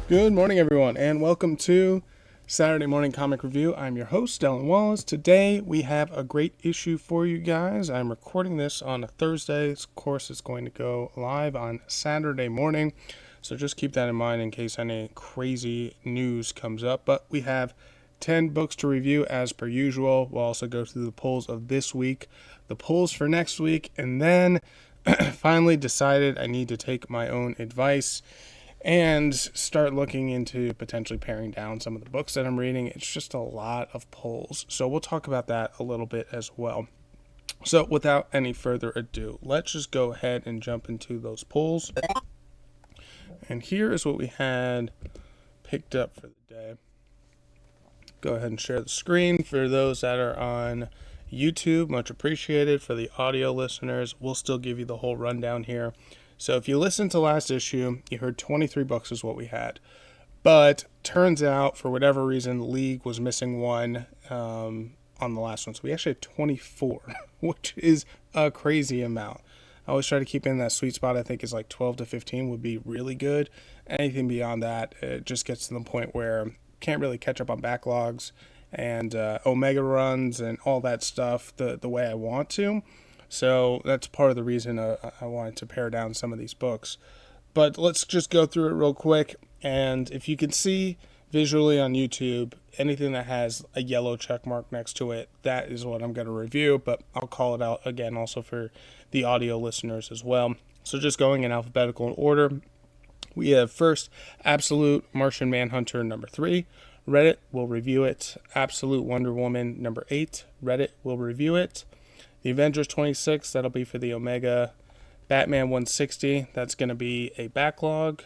Good morning, everyone, and welcome to Saturday Morning Comic Review. I'm your host, Dylan Wallace. Today, we have a great issue for you guys. I'm recording this on a Thursday. This course is going to go live on Saturday morning, so just keep that in mind in case any crazy news comes up. But we have 10 books to review as per usual. We'll also go through the polls of this week, the polls for next week, and then finally decided I need to take my own advice and start looking into potentially paring down some of the books that I'm reading. It's just a lot of polls, so we'll talk about that a little bit as well. So without any further ado, let's just go ahead and jump into those polls. And here is what we had picked up for the day. Go ahead and share the screen for those that are on YouTube. Much appreciated. For the audio listeners, we'll still give you the whole rundown here. So if you listened to last issue, you heard 23 books is what we had. But turns out, for whatever reason, League was missing one on the last one. So we actually had 24, which is a crazy amount. I always try to keep in that sweet spot. I think is like 12 to 15 would be really good. Anything beyond that, it just gets to the point where can't really catch up on backlogs and Omega runs and all that stuff the way I want to. So that's part of the reason I wanted to pare down some of these books. But let's just go through it real quick. And if you can see visually on YouTube, anything that has a yellow check mark next to it, that is what I'm going to review. But I'll call it out again also for the audio listeners as well. So just going in alphabetical order, we have first Absolute Martian Manhunter number 3. Reddit will review it. Absolute Wonder Woman number 8. Reddit will review it. The Avengers 26, that'll be for the Omega. Batman 160, that's going to be a backlog.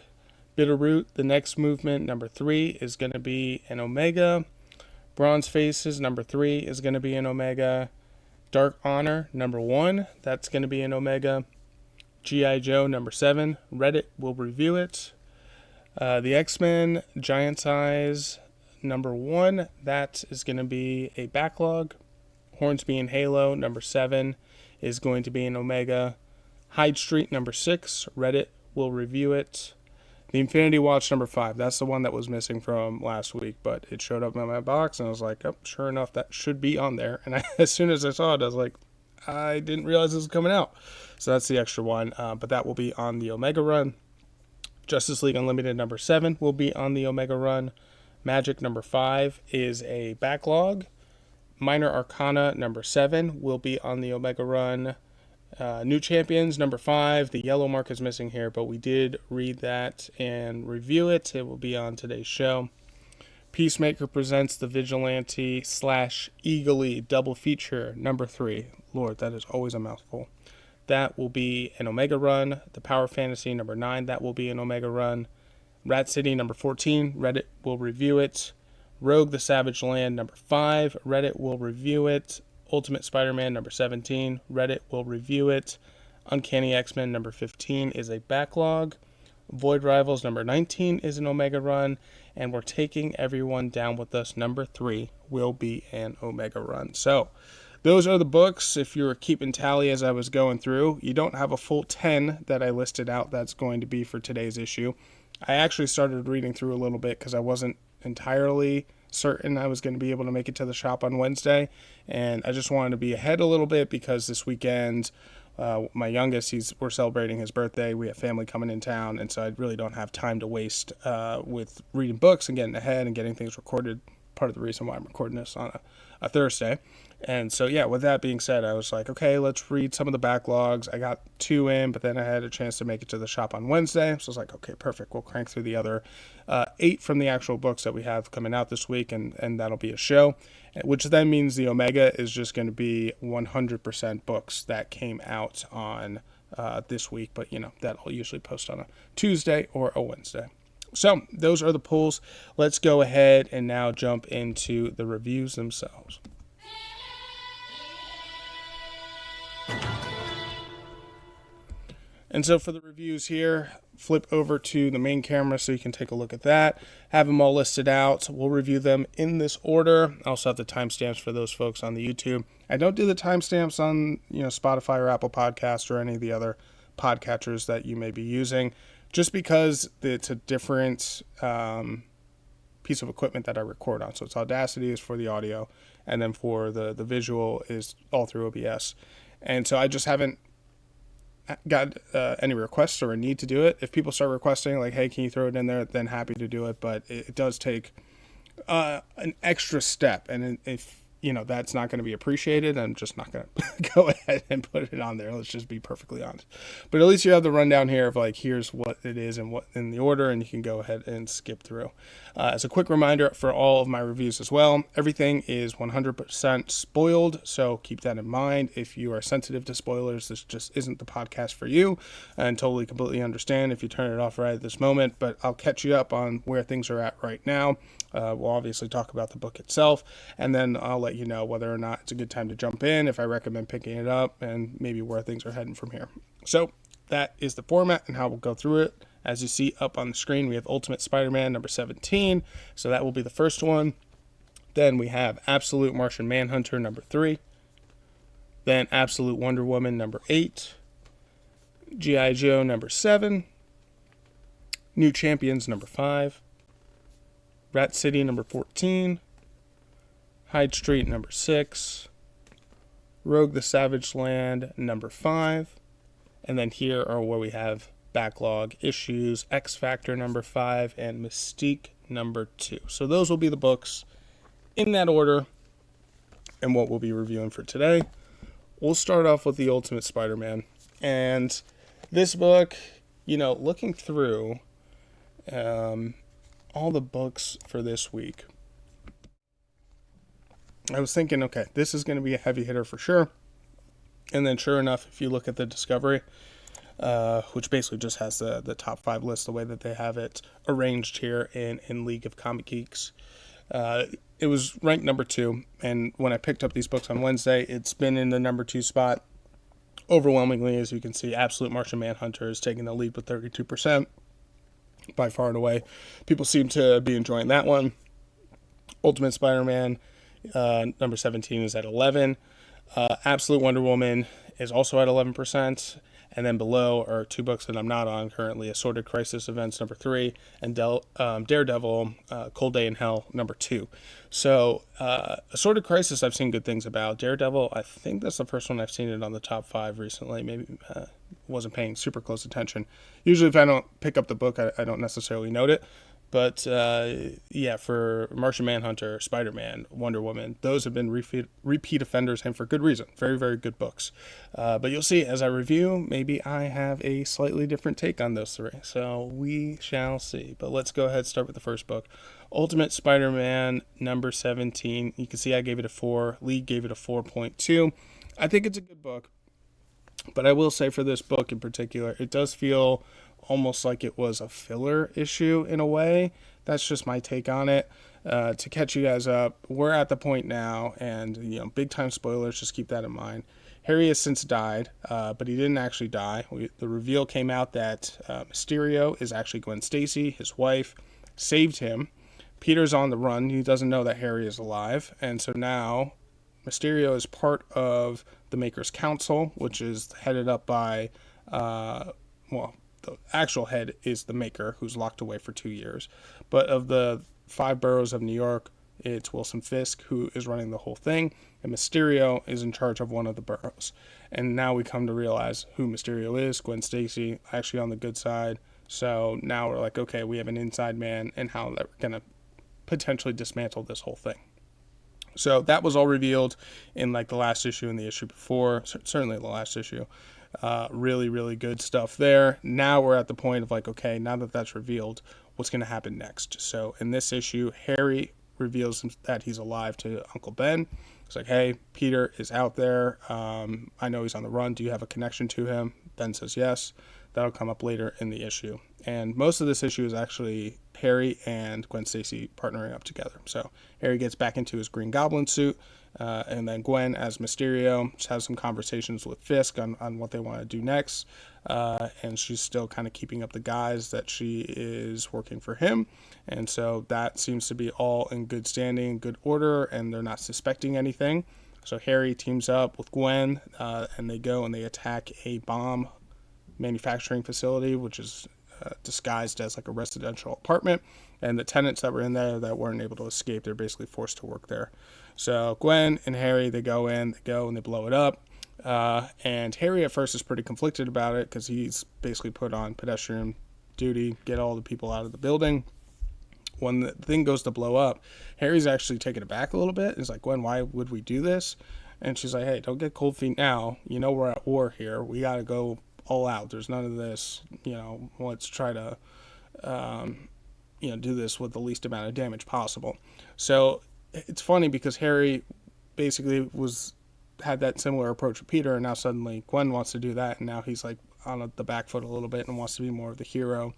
Bitterroot, The Next Movement, number 3, is going to be an Omega. Bronze Faces, number 3, is going to be an Omega. Dark Honor, number 1, that's going to be an Omega. G.I. Joe, number 7, Reddit will review it. The X-Men, Giant Size, number 1, that is going to be a backlog. Hornsby and Halo, number 7, is going to be an Omega. Hyde Street, number 6, Reddit will review it. The Infinity Watch, number 5, that's the one that was missing from last week, but it showed up in my box, and I was like, oh, sure enough, that should be on there. And as soon as I saw it, I was like, I didn't realize this was coming out. So that's the extra one, but that will be on the Omega run. Justice League Unlimited, number 7, will be on the Omega run. Magic, number 5, is a backlog. Minor Arcana, number 7, will be on the Omega run. New Champions, number 5. The yellow mark is missing here, but we did read that and review it. It will be on today's show. Peacemaker presents the Vigilante / Eagle double feature, number 3. Lord, that is always a mouthful. That will be an Omega run. The Power Fantasy, number 9, that will be an Omega run. Rat City, number 14, Reddit will review it. Rogue the Savage Land, number 5, Reddit will review it. Ultimate Spider-Man, number 17, Reddit will review it. Uncanny X-Men, number 15, is a backlog. Void Rivals, number 19, is an Omega run. And We're Taking Everyone Down With Us, number 3, will be an Omega run. So, those are the books. If you were keeping tally as I was going through, you don't have a full 10 that I listed out that's going to be for today's issue. I actually started reading through a little bit because I wasn't entirely certain I was going to be able to make it to the shop on Wednesday, and I just wanted to be ahead a little bit because this weekend my youngest, we're celebrating his birthday. We have family coming in town, and so I really don't have time to waste with reading books and getting ahead and getting things recorded. Part of the reason why I'm recording this on a Thursday. And so, yeah, with that being said, I was like, okay, let's read some of the backlogs. I got 2 in, but then I had a chance to make it to the shop on Wednesday. So I was like, okay, perfect. We'll crank through the other 8 from the actual books that we have coming out this week, and that'll be a show, which then means the Omega is just going to be 100% books that came out on this week. But, that I'll usually post on a Tuesday or a Wednesday. So those are the polls. Let's go ahead and now jump into the reviews themselves. And so for the reviews here, flip over to the main camera so you can take a look at that. Have them all listed out. We'll review them in this order. I also have the timestamps for those folks on the YouTube. I don't do the timestamps on Spotify or Apple Podcasts or any of the other podcatchers that you may be using. just because it's a different piece of equipment that I record on. So it's Audacity is for the audio, and then for the visual is all through OBS. And so I just haven't got any requests or a need to do it. If people start requesting, like, hey, can you throw it in there, then happy to do it. But it does take an extra step. And if that's not going to be appreciated, I'm just not going to go ahead and put it on there. Let's just be perfectly honest. But at least you have the rundown here of like, here's what it is and what in the order, and you can go ahead and skip through. As a quick reminder for all of my reviews as well, everything is 100% spoiled. So keep that in mind. If you are sensitive to spoilers, this just isn't the podcast for you, and totally completely understand if you turn it off right at this moment, but I'll catch you up on where things are at right now. We'll obviously talk about the book itself, and then I'll let you know whether or not it's a good time to jump in, if I recommend picking it up, and maybe where things are heading from here. So that is the format and how we'll go through it. As you see up on the screen, we have Ultimate Spider-Man number 17, so that will be the first one. Then we have Absolute Martian Manhunter number 3. Then Absolute Wonder Woman number 8. G.I. Joe number 7. New Champions number 5. Rat City number 14. Hyde Street number 6. Rogue the Savage Land number 5. And then here are where we have backlog issues, X Factor number 5, and Mystique number 2. So those will be the books in that order and what we'll be reviewing for today. We'll start off with the Ultimate Spider-Man. And this book, looking through all the books for this week, I was thinking, okay, this is going to be a heavy hitter for sure. And then sure enough, if you look at the Discovery, which basically just has the top 5 list, the way that they have it arranged here in League of Comic Geeks, it was ranked number 2. And when I picked up these books on Wednesday, it's been in the number 2 spot. Overwhelmingly, as you can see, Absolute Martian Manhunter is taking the lead with 32%. By far and away. People seem to be enjoying that one. Ultimate Spider-Man, number 17, is at 11. Absolute Wonder Woman is also at 11%. And then below are 2 books that I'm not on currently, Assorted Crisis Events number 3, and Daredevil, Cold Day in Hell number 2. So Assorted Crisis I've seen good things about. Daredevil, I think that's the first one I've seen it on the top 5 recently. Maybe wasn't paying super close attention. Usually if I don't pick up the book, I don't necessarily note it. But for Martian Manhunter, Spider-Man, Wonder Woman, those have been repeat offenders, and for good reason. Very, very good books. But you'll see as I review, maybe I have a slightly different take on those 3. So we shall see. But let's go ahead and start with the first book. Ultimate Spider-Man number 17. You can see I gave it a 4. Lee gave it a 4.2. I think it's a good book. But I will say for this book in particular, it does feel almost like it was a filler issue in a way. That's just my take on it. To catch you guys up, we're at the point now, and big time spoilers, just keep that in mind. Harry has since died, but he didn't actually die. The reveal came out that Mysterio is actually Gwen Stacy, his wife, saved him. Peter's on the run. He doesn't know that Harry is alive, and so now Mysterio is part of the Maker's Council, which is headed up by, the actual head is the Maker, who's locked away for 2 years. But of the 5 boroughs of New York, it's Wilson Fisk who is running the whole thing, and Mysterio is in charge of one of the boroughs. And now we come to realize who Mysterio is, Gwen Stacy, actually on the good side. So now we're like, okay, we have an inside man, and how they're going to potentially dismantle this whole thing. So that was all revealed in like the last issue and the issue before, certainly the last issue. Really, really good stuff there. Now we're at the point of like, okay, now that that's revealed, what's going to happen next? So in this issue, Harry reveals that he's alive to Uncle Ben. It's like, hey, Peter is out there. I know he's on the run. Do you have a connection to him? Ben says yes. That'll come up later in the issue. And most of this issue is actually Harry and Gwen Stacy partnering up together. So Harry gets back into his Green Goblin suit, and then Gwen as Mysterio just has some conversations with Fisk on what they want to do next. And she's still kind of keeping up the guise that she is working for him. And so that seems to be all in good standing, good order, and they're not suspecting anything. So Harry teams up with Gwen, and they go and they attack a bomb manufacturing facility, which is disguised as like a residential apartment, and the tenants that were in there that weren't able to escape, they're basically forced to work there. So Gwen and Harry, they go and they blow it up. And Harry at first is pretty conflicted about it because he's basically put on pedestrian duty, get all the people out of the building. When the thing goes to blow up, Harry's actually taken it back a little bit. He's like, Gwen, why would we do this? And she's like, hey, don't get cold feet now. You know we're at war here. We got to go all out. There's none of this, let's try to, do this with the least amount of damage possible. So it's funny because Harry basically had that similar approach with Peter, and now suddenly Gwen wants to do that, and now he's like on the back foot a little bit and wants to be more of the hero,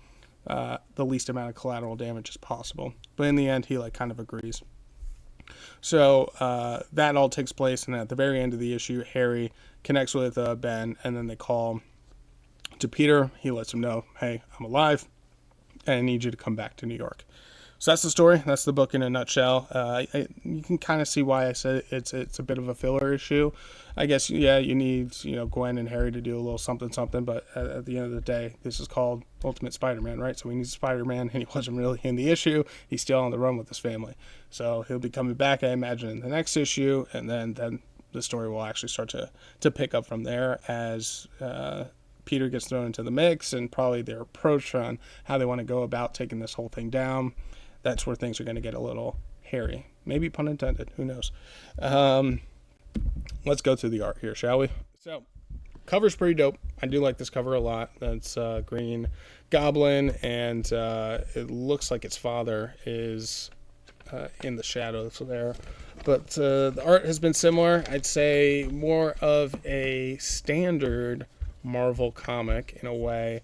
the least amount of collateral damage as possible. But in the end, he like kind of agrees. So that all takes place, and at the very end of the issue, Harry connects with Ben, and then they call to Peter. He lets him know, hey, I'm alive, and I need you to come back to New York. So that's the story. That's the book in a nutshell. You can kind of see why I said it's a bit of a filler issue. I guess, yeah, you need Gwen and Harry to do a little something, but at the end of the day, this is called Ultimate Spider-Man, right? So we need Spider-Man, and he wasn't really in the issue. He's still on the run with his family. So he'll be coming back, I imagine, in the next issue, and then the story will actually start to pick up from there as Peter gets thrown into the mix, and probably their approach on how they want to go about taking this whole thing down. That's where things are going to get a little hairy. Maybe pun intended. Who knows? Let's go through the art here, shall we? So, cover's pretty dope. I do like this cover a lot. That's Green Goblin, and it looks like its father is in the shadows there. But the art has been similar. I'd say more of a standard Marvel comic in a way.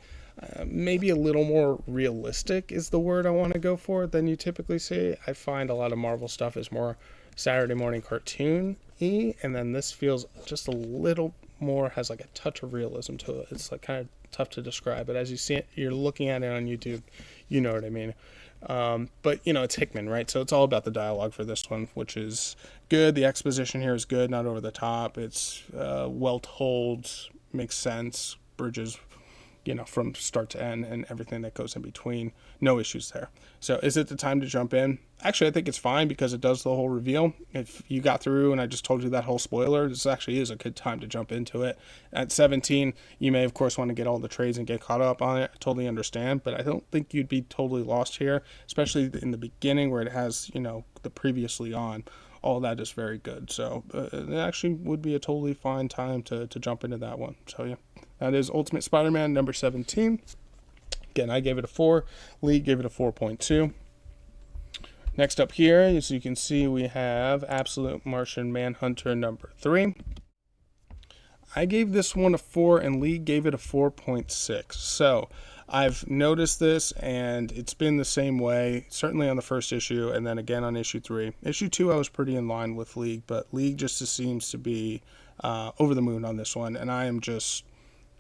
Maybe a little more realistic is the word I want to go for than you typically see. I find a lot of Marvel stuff is more Saturday morning cartoon-y, and then this feels just a little more, has like a touch of realism to it. It's like kind of tough to describe, but as you see it, you're looking at it on YouTube, you know what I mean. But it's Hickman, right? So it's all about the dialogue for this one, which is good. The exposition here is good, not over the top. It's well told, makes sense, bridges from start to end and everything that goes in between. No issues there. So is it the time to jump in? Actually, I think it's fine because it does the whole reveal. If you got through and I just told you that whole spoiler, this actually is a good time to jump into it. At 17, you may, of course, want to get all the trades and get caught up on it. I totally understand, but I don't think you'd be totally lost here, especially in the beginning where it has, the previously on. All that is very good. So it actually would be a totally fine time to jump into that one. So yeah, that is Ultimate Spider-Man number 17. Again, I gave it a 4. Lee gave it a 4.2. Next up here, as you can see, we have Absolute Martian Manhunter number 3. I gave this one a 4 and Lee gave it a 4.6. So I've noticed this, and it's been the same way, certainly on the first issue, and then again on issue 3. Issue 2, I was pretty in line with League, but League just seems to be over the moon on this one, and I am just,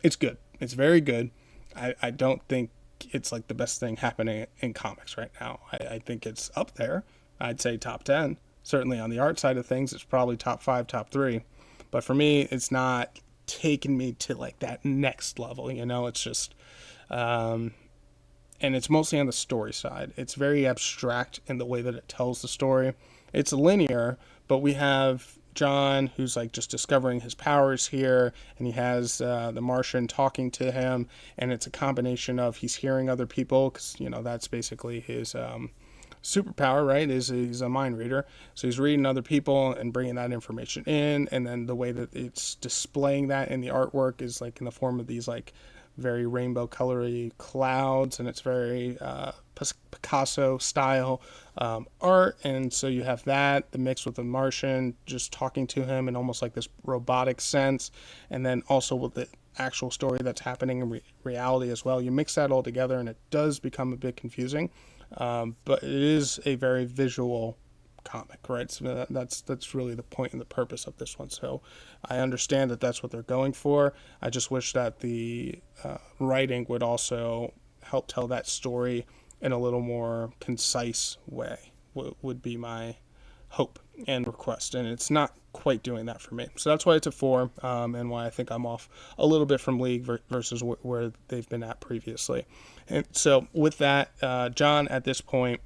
it's good. It's very good. I don't think it's like the best thing happening in comics right now. I think it's up there. I'd say top 10. Certainly on the art side of things, it's probably top 5, top 3. But for me, it's not taking me to like that next level, it's just... and it's mostly on the story side. It's very abstract in the way that it tells the story. It's linear, but we have John, who's like just discovering his powers here, and he has the Martian talking to him, and it's a combination of he's hearing other people, because that's basically his superpower, right? He's a mind reader, so he's reading other people and bringing that information in, and then the way that it's displaying that in the artwork is like in the form of these like very rainbow colory clouds, and it's very Picasso style art. And so you have that, the mix with the Martian just talking to him in almost like this robotic sense, and then also with the actual story that's happening in reality as well. You mix that all together and it does become a bit confusing, but it is a very visual comic, right? So that's really the point and the purpose of this one. So I understand that that's what they're going for. I just wish that the writing would also help tell that story in a little more concise way, would be my hope and request. And it's not quite doing that for me. So that's why it's a 4, and why I think I'm off a little bit from League versus where they've been at previously. And so with that, John at this point,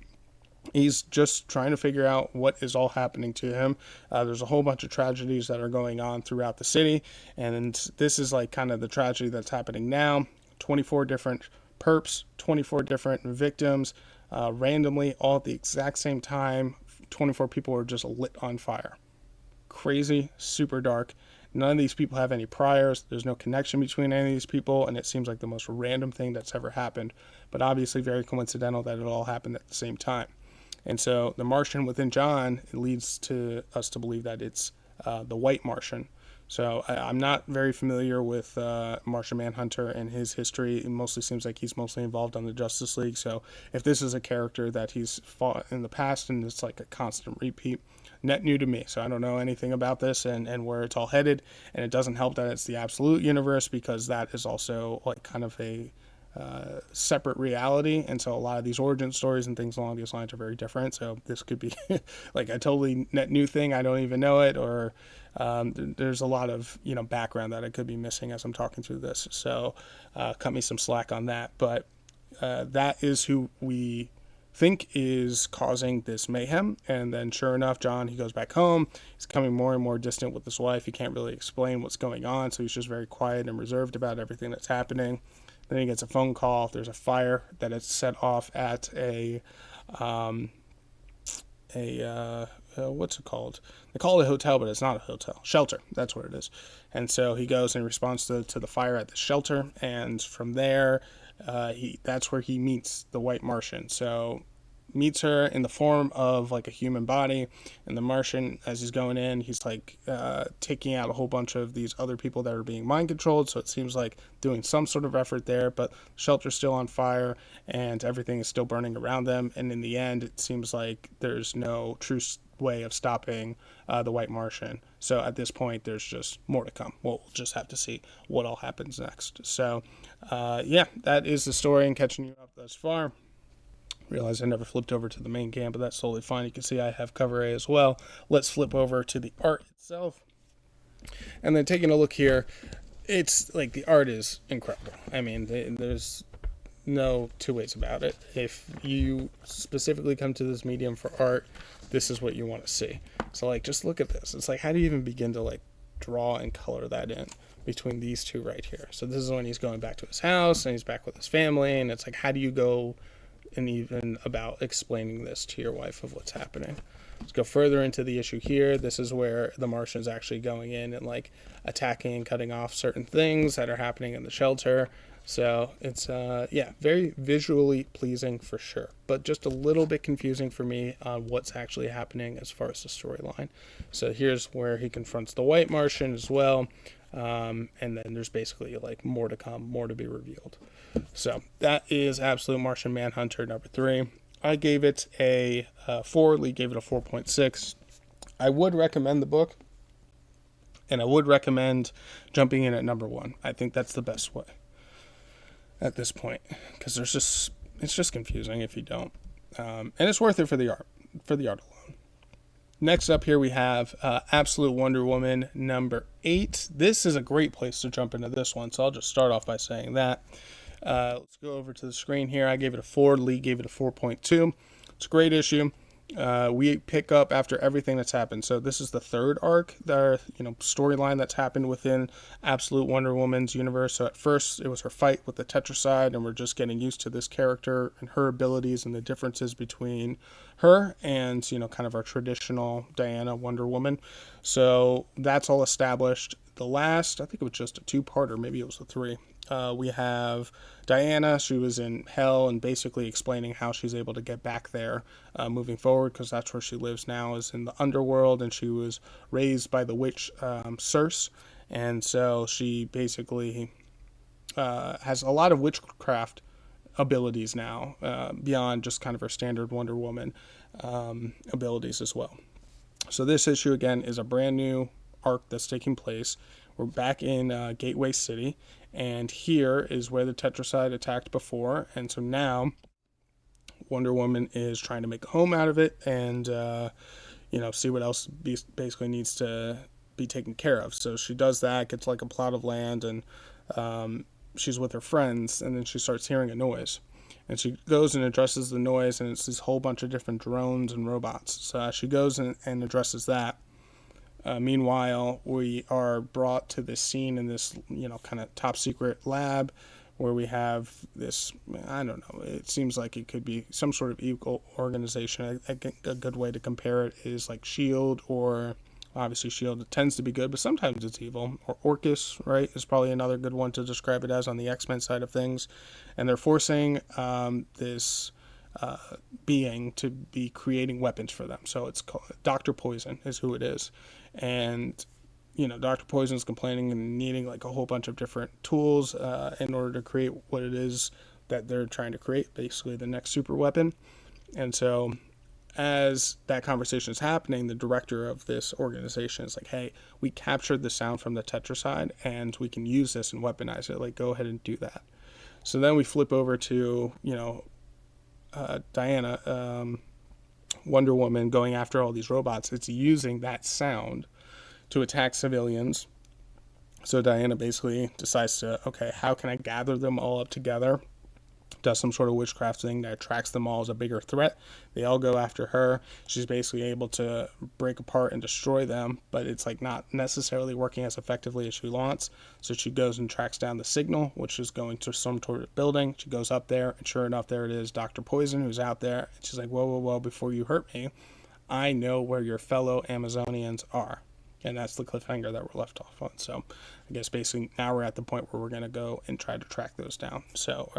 he's just trying to figure out what is all happening to him. There's a whole bunch of tragedies that are going on throughout the city, and this is like kind of the tragedy that's happening now. 24 different perps, 24 different victims, randomly, all at the exact same time. 24 people are just lit on fire. Crazy, super dark. None of these people have any priors. There's no connection between any of these people, and it seems like the most random thing that's ever happened, but obviously very coincidental that it all happened at the same time. And so the Martian within John, it leads to us to believe that it's the White Martian. So I'm not very familiar with Martian Manhunter and his history. It mostly seems like he's mostly involved on the Justice League. So if this is a character that he's fought in the past and it's like a constant repeat, net new to me. So I don't know anything about this and where it's all headed. And it doesn't help that it's the Absolute Universe, because that is also like kind of a separate reality, and so a lot of these origin stories and things along these lines are very different. So this could be like a totally net new thing, I don't even know it, or there's a lot of background that I could be missing as I'm talking through this. So cut me some slack on that. But that is who we think is causing this mayhem. And then sure enough, John, he goes back home. He's becoming more and more distant with his wife. He can't really explain what's going on, so he's just very quiet and reserved about everything that's happening. Then he gets a phone call. There's a fire that is set off at what's it called? They call it a hotel, but it's not a hotel. Shelter. That's what it is. And so he goes in response to the fire at the shelter, and from there, that's where he meets the White Martian. So meets her in the form of like a human body, and the Martian, as he's going in, he's like taking out a whole bunch of these other people that are being mind controlled. So it seems like doing some sort of effort there, but the shelter's still on fire and everything is still burning around them. And in the end, it seems like there's no true way of stopping the White Martian. So at this point, there's just more to come. We'll just have to see what all happens next. So yeah, that is the story, and catching you up thus far. Realize I never flipped over to the main cam, but that's totally fine. You can see I have cover A as well. Let's flip over to the art itself. And then taking a look here, it's like the art is incredible. I mean, there's no two ways about it. If you specifically come to this medium for art, this is what you want to see. So like, just look at this. It's like, how do you even begin to like draw and color that in between these two right here? So this is when he's going back to his house and he's back with his family, and it's like, how do you go and even about explaining this to your wife of what's happening? Let's go further into the issue here. This is where the Martian is actually going in and like attacking and cutting off certain things that are happening in the shelter. So it's yeah, very visually pleasing for sure, but just a little bit confusing for me on what's actually happening as far as the storyline. So here's where he confronts the White Martian as well, and then there's basically like more to come, more to be revealed. So that is Absolute Martian Manhunter number 3. I gave it a 4. Lee gave it a 4.6. I would recommend the book, and I would recommend jumping in at number 1. I think that's the best way at this point, because it's just confusing if you don't, and it's worth it for the art alone. Next up here we have Absolute Wonder Woman number 8. This is a great place to jump into this one, so I'll just start off by saying that. Let's go over to the screen here. I gave it a 4. Lee gave it a 4.2. It's a great issue. We pick up after everything that's happened. So this is the third arc, the storyline that's happened within Absolute Wonder Woman's universe. So at first it was her fight with the Tetracide, and we're just getting used to this character and her abilities and the differences between her and kind of our traditional Diana Wonder Woman. So that's all established. The last, I think it was just a 2-parter, maybe it was a 3. We have Diana. She was in hell and basically explaining how she's able to get back there moving forward, because that's where she lives now, is in the underworld, and she was raised by the witch Circe, and so she basically has a lot of witchcraft abilities now, beyond just kind of her standard Wonder Woman abilities as well. So this issue again is a brand new arc that's taking place. We're back in Gateway City, and here is where the Tetracide attacked before, and so now Wonder Woman is trying to make a home out of it, and see what else basically needs to be taken care of. So she does that, gets like a plot of land, and she's with her friends, and then she starts hearing a noise. And she goes and addresses the noise, and it's this whole bunch of different drones and robots. So she goes and addresses that. Meanwhile, we are brought to this scene in this, kind of top secret lab where we have this, I don't know, it seems like it could be some sort of evil organization. I think a good way to compare it is like S.H.I.E.L.D., or obviously S.H.I.E.L.D. tends to be good, but sometimes it's evil. Or Orcus, right, is probably another good one to describe it as on the X-Men side of things. And they're forcing this being to be creating weapons for them. So it's called Dr. Poison is who it is. And Dr. Poison's complaining and needing like a whole bunch of different tools in order to create what it is that they're trying to create, basically the next super weapon. And so as that conversation is happening, the director of this organization is like, hey, we captured the sound from the tetracide and we can use this and weaponize it. Like, go ahead and do that. So then we flip over to, Diana, Wonder Woman, going after all these robots. It's using that sound to attack civilians. So Diana basically decides to, okay, how can I gather them all up together? Does some sort of witchcraft thing that attracts them all as a bigger threat. They all go after her. She's basically able to break apart and destroy them, but it's like not necessarily working as effectively as she wants. So she goes and tracks down the signal, which is going to some sort of building. She goes up there, and sure enough, there it is, Dr. Poison, who's out there. And she's like, whoa, before you hurt me, I know where your fellow Amazonians are. And that's the cliffhanger that we're left off on. So I guess basically now we're at the point where we're going to go and try to track those down. So,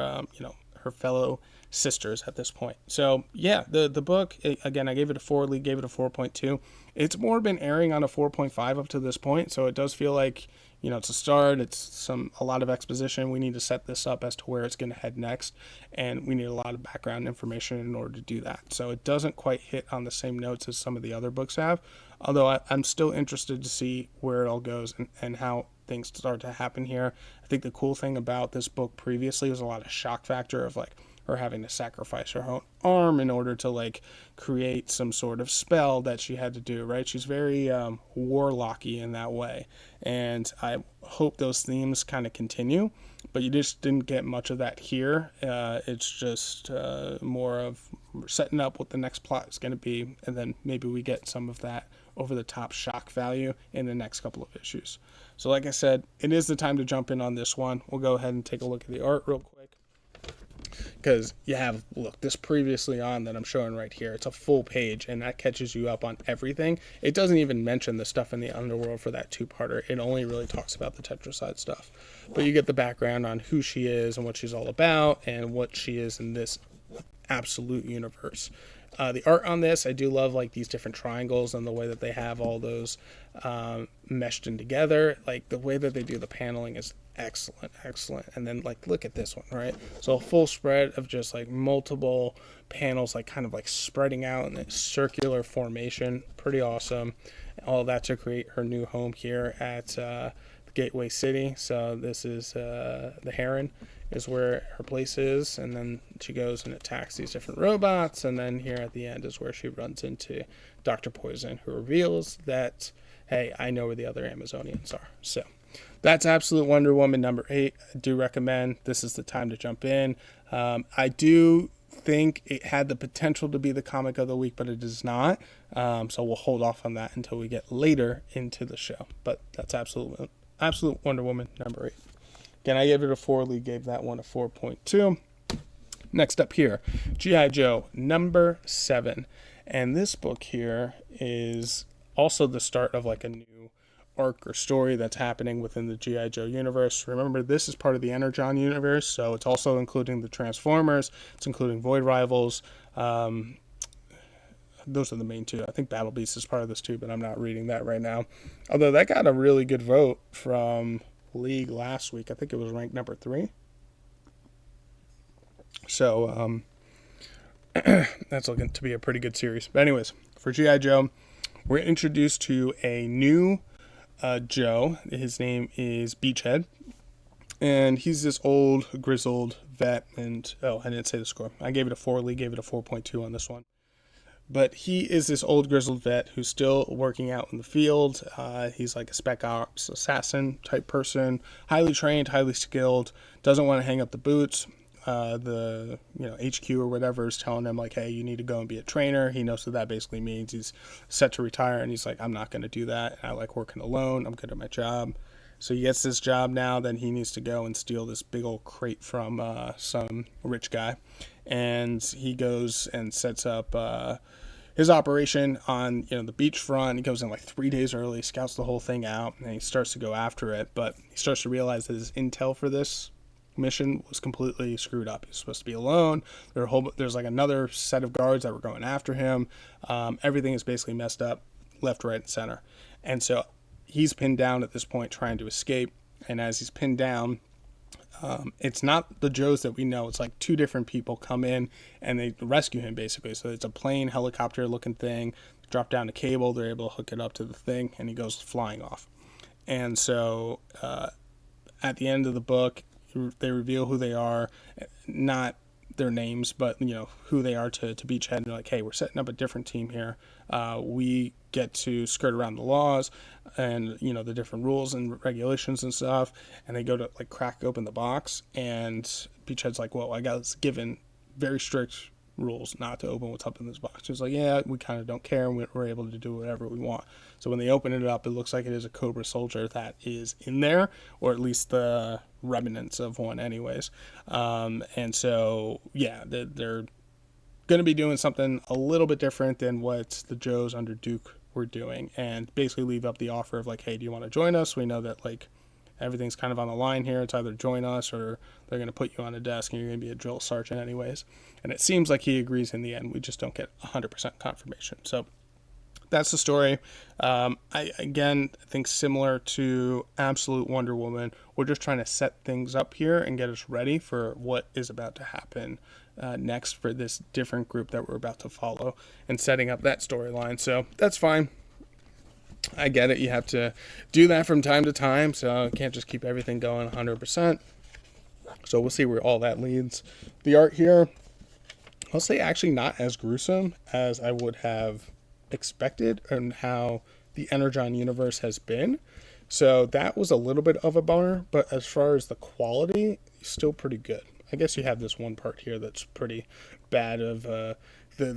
her fellow sisters at this point. So yeah, the book, again, I gave it a 4, Lee gave it a 4.2. It's more been airing on a 4.5 up to this point. So it does feel like, it's a start. It's a lot of exposition. We need to set this up as to where it's going to head next. And we need a lot of background information in order to do that. So it doesn't quite hit on the same notes as some of the other books have. Although I'm still interested to see where it all goes and how things start to happen here. I think the cool thing about this book previously was a lot of shock factor of like her having to sacrifice her own arm in order to like create some sort of spell that she had to do, right? She's very warlocky in that way. And I hope those themes kind of continue, but you just didn't get much of that here. It's just more of setting up what the next plot is going to be, and then maybe we get some of that over-the-top shock value in the next couple of issues. So like I said, it is the time to jump in on this one. We'll go ahead and take a look at the art real quick, because you have, look, this previously on that I'm showing right here, it's a full page, and that catches you up on everything. It doesn't even mention the stuff in the underworld for that two-parter. It only really talks about the tetracide stuff. But you get the background on who she is and what she's all about and what she is in this absolute universe. The art on this, I do love like these different triangles and the way that they have all those meshed in together. Like the way that they do the paneling is excellent. And then like look at this one, right? So a full spread of just like multiple panels, like kind of like spreading out in a circular formation. Pretty awesome. All that to create her new home here at the Gateway City. So this is the Heron is where her place is, and then she goes and attacks these different robots, and then here at the end is where she runs into Dr. Poison, who reveals that, hey, I know where the other Amazonians are. So that's Absolute Wonder Woman number 8. I do recommend. This is the time to jump in. I do think it had the potential to be the comic of the week, but it is not. So we'll hold off on that until we get later into the show. But that's Absolute Wonder Woman number 8. Again, I gave it a 4. Lee gave that one a 4.2. Next up here, G.I. Joe number 7. And this book here is also the start of like a new arc or story that's happening within the G.I. Joe universe. Remember, this is part of the Energon universe, so it's also including the Transformers. It's including Void Rivals. Those are the main two. I think Battle Beast is part of this too, but I'm not reading that right now. Although that got a really good vote from League last week. I think it was ranked number 3. So that's looking to be a pretty good series. But anyways, for G.I. Joe, we're introduced to a new Joe. His name is Beachhead. And he's this old, grizzled vet. And, I didn't say the score. I gave it a 4. Lee gave it a 4.2 on this one. But he is this old grizzled vet who's still working out in the field. He's like a spec ops assassin type person, highly trained, highly skilled, doesn't want to hang up the boots. The HQ or whatever is telling him like, hey, you need to go and be a trainer. He knows what that basically means. He's set to retire, and he's like, I'm not going to do that. I like working alone. I'm good at my job. So he gets this job now. Then he needs to go and steal this big old crate from some rich guy, and he goes and sets up his operation on the beachfront. He goes in like 3 days early, scouts the whole thing out, and he starts to go after it. But he starts to realize that his intel for this mission was completely screwed up. He's supposed to be alone. There's like another set of guards that were going after him. Everything is basically messed up, left, right, and center. And so he's pinned down at this point, trying to escape. And as he's pinned down, it's not the Joes that we know. It's like two different people come in and they rescue him basically. So it's a plane, helicopter looking thing. Drop down a cable. They're able to hook it up to the thing, and he goes flying off. And so at the end of the book, they reveal who they are, not their names, but who they are to Beachhead. And they're like, hey, we're setting up a different team here. We get to skirt around the laws and the different rules and regulations and stuff. And they go to like crack open the box, and Beachhead's like, well, I got given very strict rules not to open what's up in this box. It's like, yeah, we kind of don't care, and we're able to do whatever we want. So when they open it up, it looks like it is a Cobra soldier that is in there, or at least the remnants of one anyways. And so yeah, they're going to be doing something a little bit different than what the Joes under Duke were doing, and basically leave up the offer of like, hey, do you want to join us? We know that like everything's kind of on the line here. It's either join us or they're going to put you on a desk and you're going to be a drill sergeant anyways. And it seems like he agrees in the end. We just don't get 100% confirmation. So that's the story. I think similar to Absolute Wonder Woman, we're just trying to set things up here and get us ready for what is about to happen next for this different group that we're about to follow, and setting up that storyline. So that's fine. I get it. You have to do that from time to time, so you can't just keep everything going 100%. So we'll see where all that leads. The art here, I'll say actually not as gruesome as I would have expected, and how the Energon universe has been. So that was a little bit of a bummer, but as far as the quality, still pretty good. I guess you have this one part here that's pretty bad of the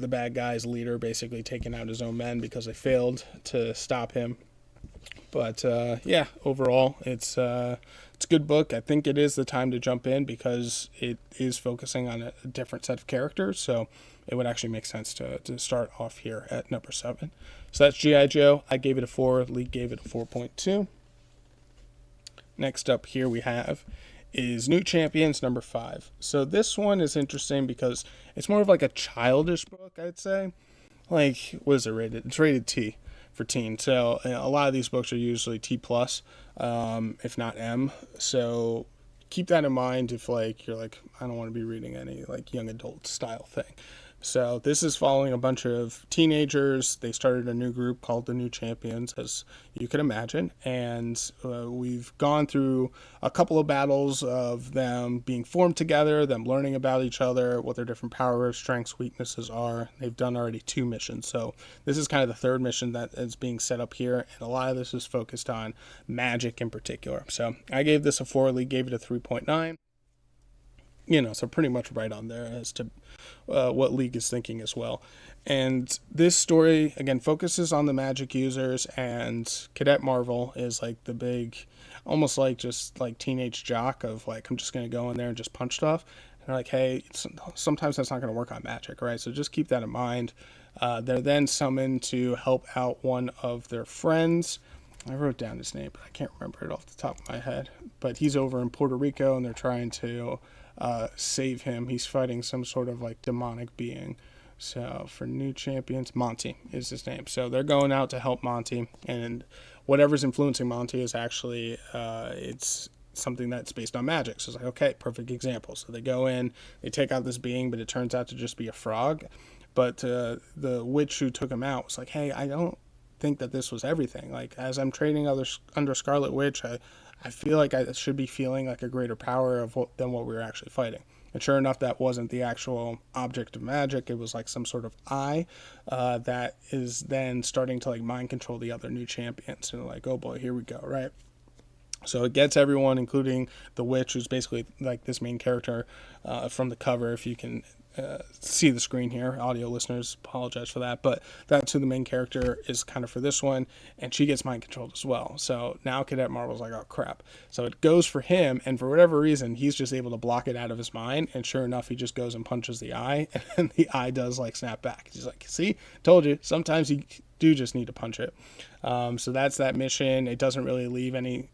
bad guy's leader basically taking out his own men because they failed to stop him. But yeah, overall, it's a good book. I think it is the time to jump in because it is focusing on a different set of characters. So it would actually make sense to start off here at number 7. So that's G.I. Joe. I gave it a 4. Lee gave it a 4.2. Next up here we have is New Champions number 5. So this one is interesting because it's more of like a childish book, I'd say. Like, what is it rated? It's rated T for teen. So a lot of these books are usually T plus, if not M. So keep that in mind if like you're like, I don't want to be reading any like young adult style thing. So this is following a bunch of teenagers. They started a new group called the New Champions, as you can imagine. And we've gone through a couple of battles of them being formed together, them learning about each other, what their different powers, strengths, weaknesses are. They've done already 2 missions. So this is kind of the 3rd mission that is being set up here. And a lot of this is focused on magic in particular. So I gave this a 4. Lee gave it a 3.9. So pretty much right on there as to what League is thinking as well. And this story, again, focuses on the magic users, and Cadet Marvel is like the big, almost like just like teenage jock of like, I'm just going to go in there and just punch stuff. And they're like, hey, sometimes that's not going to work on magic, right? So just keep that in mind. They're then summoned to help out one of their friends. I wrote down his name, but I can't remember it off the top of my head. But he's over in Puerto Rico, and they're trying to save him. He's fighting some sort of like demonic being. So for New Champions, Monty is his name. So they're going out to help Monty, and whatever's influencing Monty is actually it's something that's based on magic. So it's like, okay, perfect example. So they go in, they take out this being, but it turns out to just be a frog. But the witch who took him out was like, hey, I don't think that this was everything. Like, as I'm training under Scarlet Witch, I feel like I should be feeling like a greater power than what we were actually fighting. And sure enough, that wasn't the actual object of magic. It was like some sort of eye that is then starting to like mind control the other new champions. And like, oh boy, here we go, right? So it gets everyone, including the witch, who's basically like this main character from the cover. If you can see the screen here, audio listeners, apologize for that. But that's who the main character is kind of for this one. And she gets mind controlled as well. So now Cadet Marvel's like, oh crap. So it goes for him. And for whatever reason, he's just able to block it out of his mind. And sure enough, he just goes and punches the eye. And the eye does like snap back. He's like, see, told you. Sometimes you do just need to punch it. So that's that mission. It doesn't really leave any.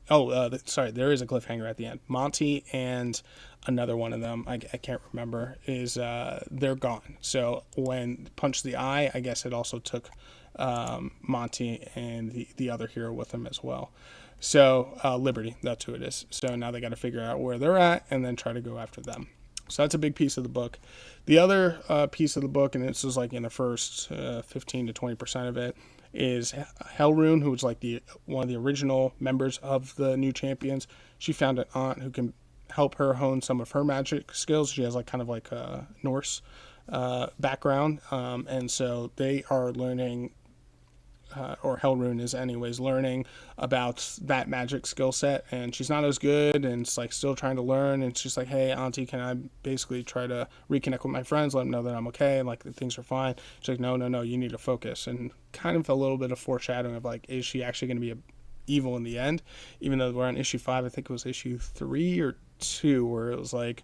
Sorry, there is a cliffhanger at the end. Monty and another one of them, I can't remember, is they're gone. So when punch the eye, I guess it also took Monty and the other hero with them as well. So Liberty, that's who it is. So now they got to figure out where they're at and then try to go after them. So that's a big piece of the book. The other piece of the book, and this is like in the first 15 to 20% of it, is Hellrune, who was like one of the original members of the new champions. She found an aunt who can help her hone some of her magic skills. She has like kind of like a Norse background, and so they are learning. Or Hellrune is anyways learning about that magic skill set, and she's not as good and it's like still trying to learn, and she's like, hey auntie, can I basically try to reconnect with my friends, let them know that I'm okay and like things are fine? She's like, no, you need to focus. And kind of a little bit of foreshadowing of like, is she actually going to be evil in the end, even though we're on issue 5. I think it was issue 3 or 2 where it was like,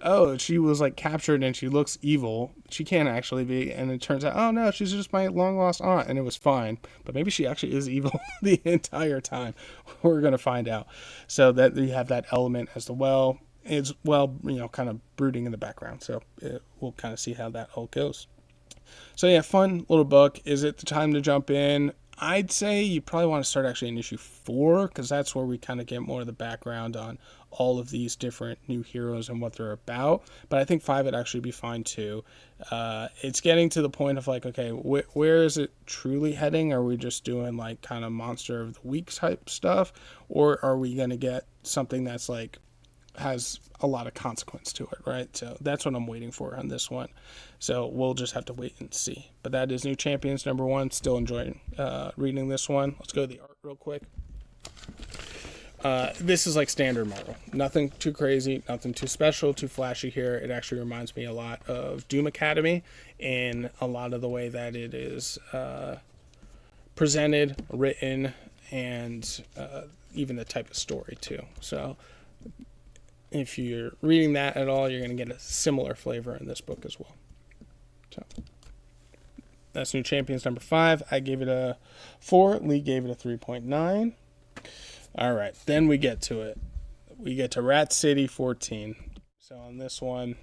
oh, she was like captured and she looks evil. She can't actually be. And it turns out, oh no, she's just my long lost aunt and it was fine. But maybe she actually is evil the entire time. We're going to find out. So that you have that element as well. It's kind of brooding in the background. So we'll kind of see how that all goes. So yeah, fun little book. Is it the time to jump in? I'd say you probably want to start actually in issue 4, because that's where we kind of get more of the background on all of these different new heroes and what they're about. But I think 5 would actually be fine too. It's getting to the point of like, okay, where is it truly heading? Are we just doing like kind of monster of the week type stuff? Or are we going to get something that's like has a lot of consequence to it, right? So that's what I'm waiting for on this one. So we'll just have to wait and see. But that is New Champions number 1. Still enjoying reading this one. Let's go to the art real quick. This is like standard Marvel. Nothing too crazy, nothing too special, too flashy here. It actually reminds me a lot of Doom Academy in a lot of the way that it is presented, written, and even the type of story too. So if you're reading that at all, you're going to get a similar flavor in this book as well. So that's New Champions number 5. I gave it a 4. Lee gave it a 3.9. All right, then we get to it. We get to Rat City 14. So on this one,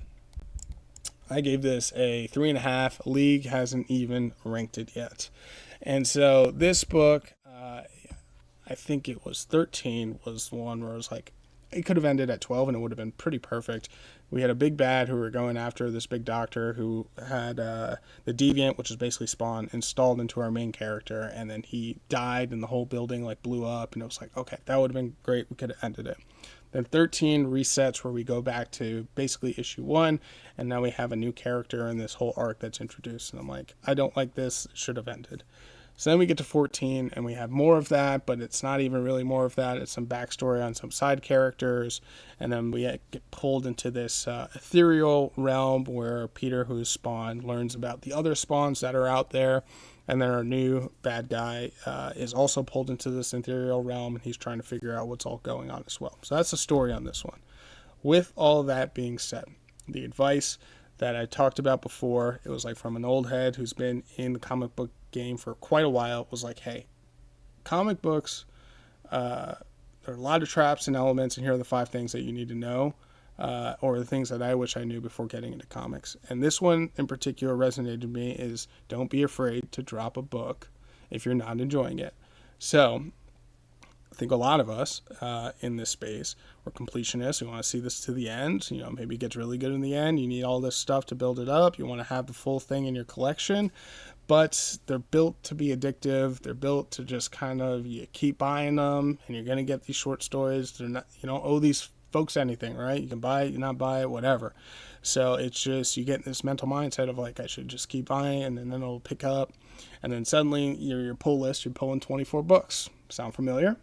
I gave this a 3.5. Lee hasn't even ranked it yet. And so this book, I think it was 13, was the one where it was like, it could have ended at 12 and it would have been pretty perfect. We had a big bad who were going after this big doctor who had the deviant, which is basically Spawn, installed into our main character, and then he died and the whole building like blew up, and it was like, okay, that would have been great. We could have ended it. Then 13 resets where we go back to basically issue 1, and now we have a new character in this whole arc that's introduced, and I'm like, I don't like this. It should have ended. So then we get to 14 and we have more of that, but it's not even really more of that. It's some backstory on some side characters. And then we get pulled into this ethereal realm where Peter, who's Spawn, learns about the other Spawns that are out there. And then our new bad guy is also pulled into this ethereal realm, and he's trying to figure out what's all going on as well. So that's the story on this one. With all of that being said, the advice that I talked about before, it was like from an old head who's been in the comic book game for quite a while, was like, hey, comic books, there are a lot of traps and elements, and here are the 5 things that you need to know, or the things that I wish I knew before getting into comics. And this one in particular resonated with me is, don't be afraid to drop a book if you're not enjoying it. So I think a lot of us in this space, we're completionists. We want to see this to the end. Maybe it gets really good in the end. You need all this stuff to build it up. You want to have the full thing in your collection. But they're built to be addictive. They're built to just kind of, you keep buying them, and you're going to get these short stories. They're not, you don't owe these folks anything, right? You can buy it, you not buy it, whatever. So it's just, you get in this mental mindset of like, I should just keep buying, and then it'll pick up. And then suddenly your pull list, you're pulling 24 books. Sound familiar?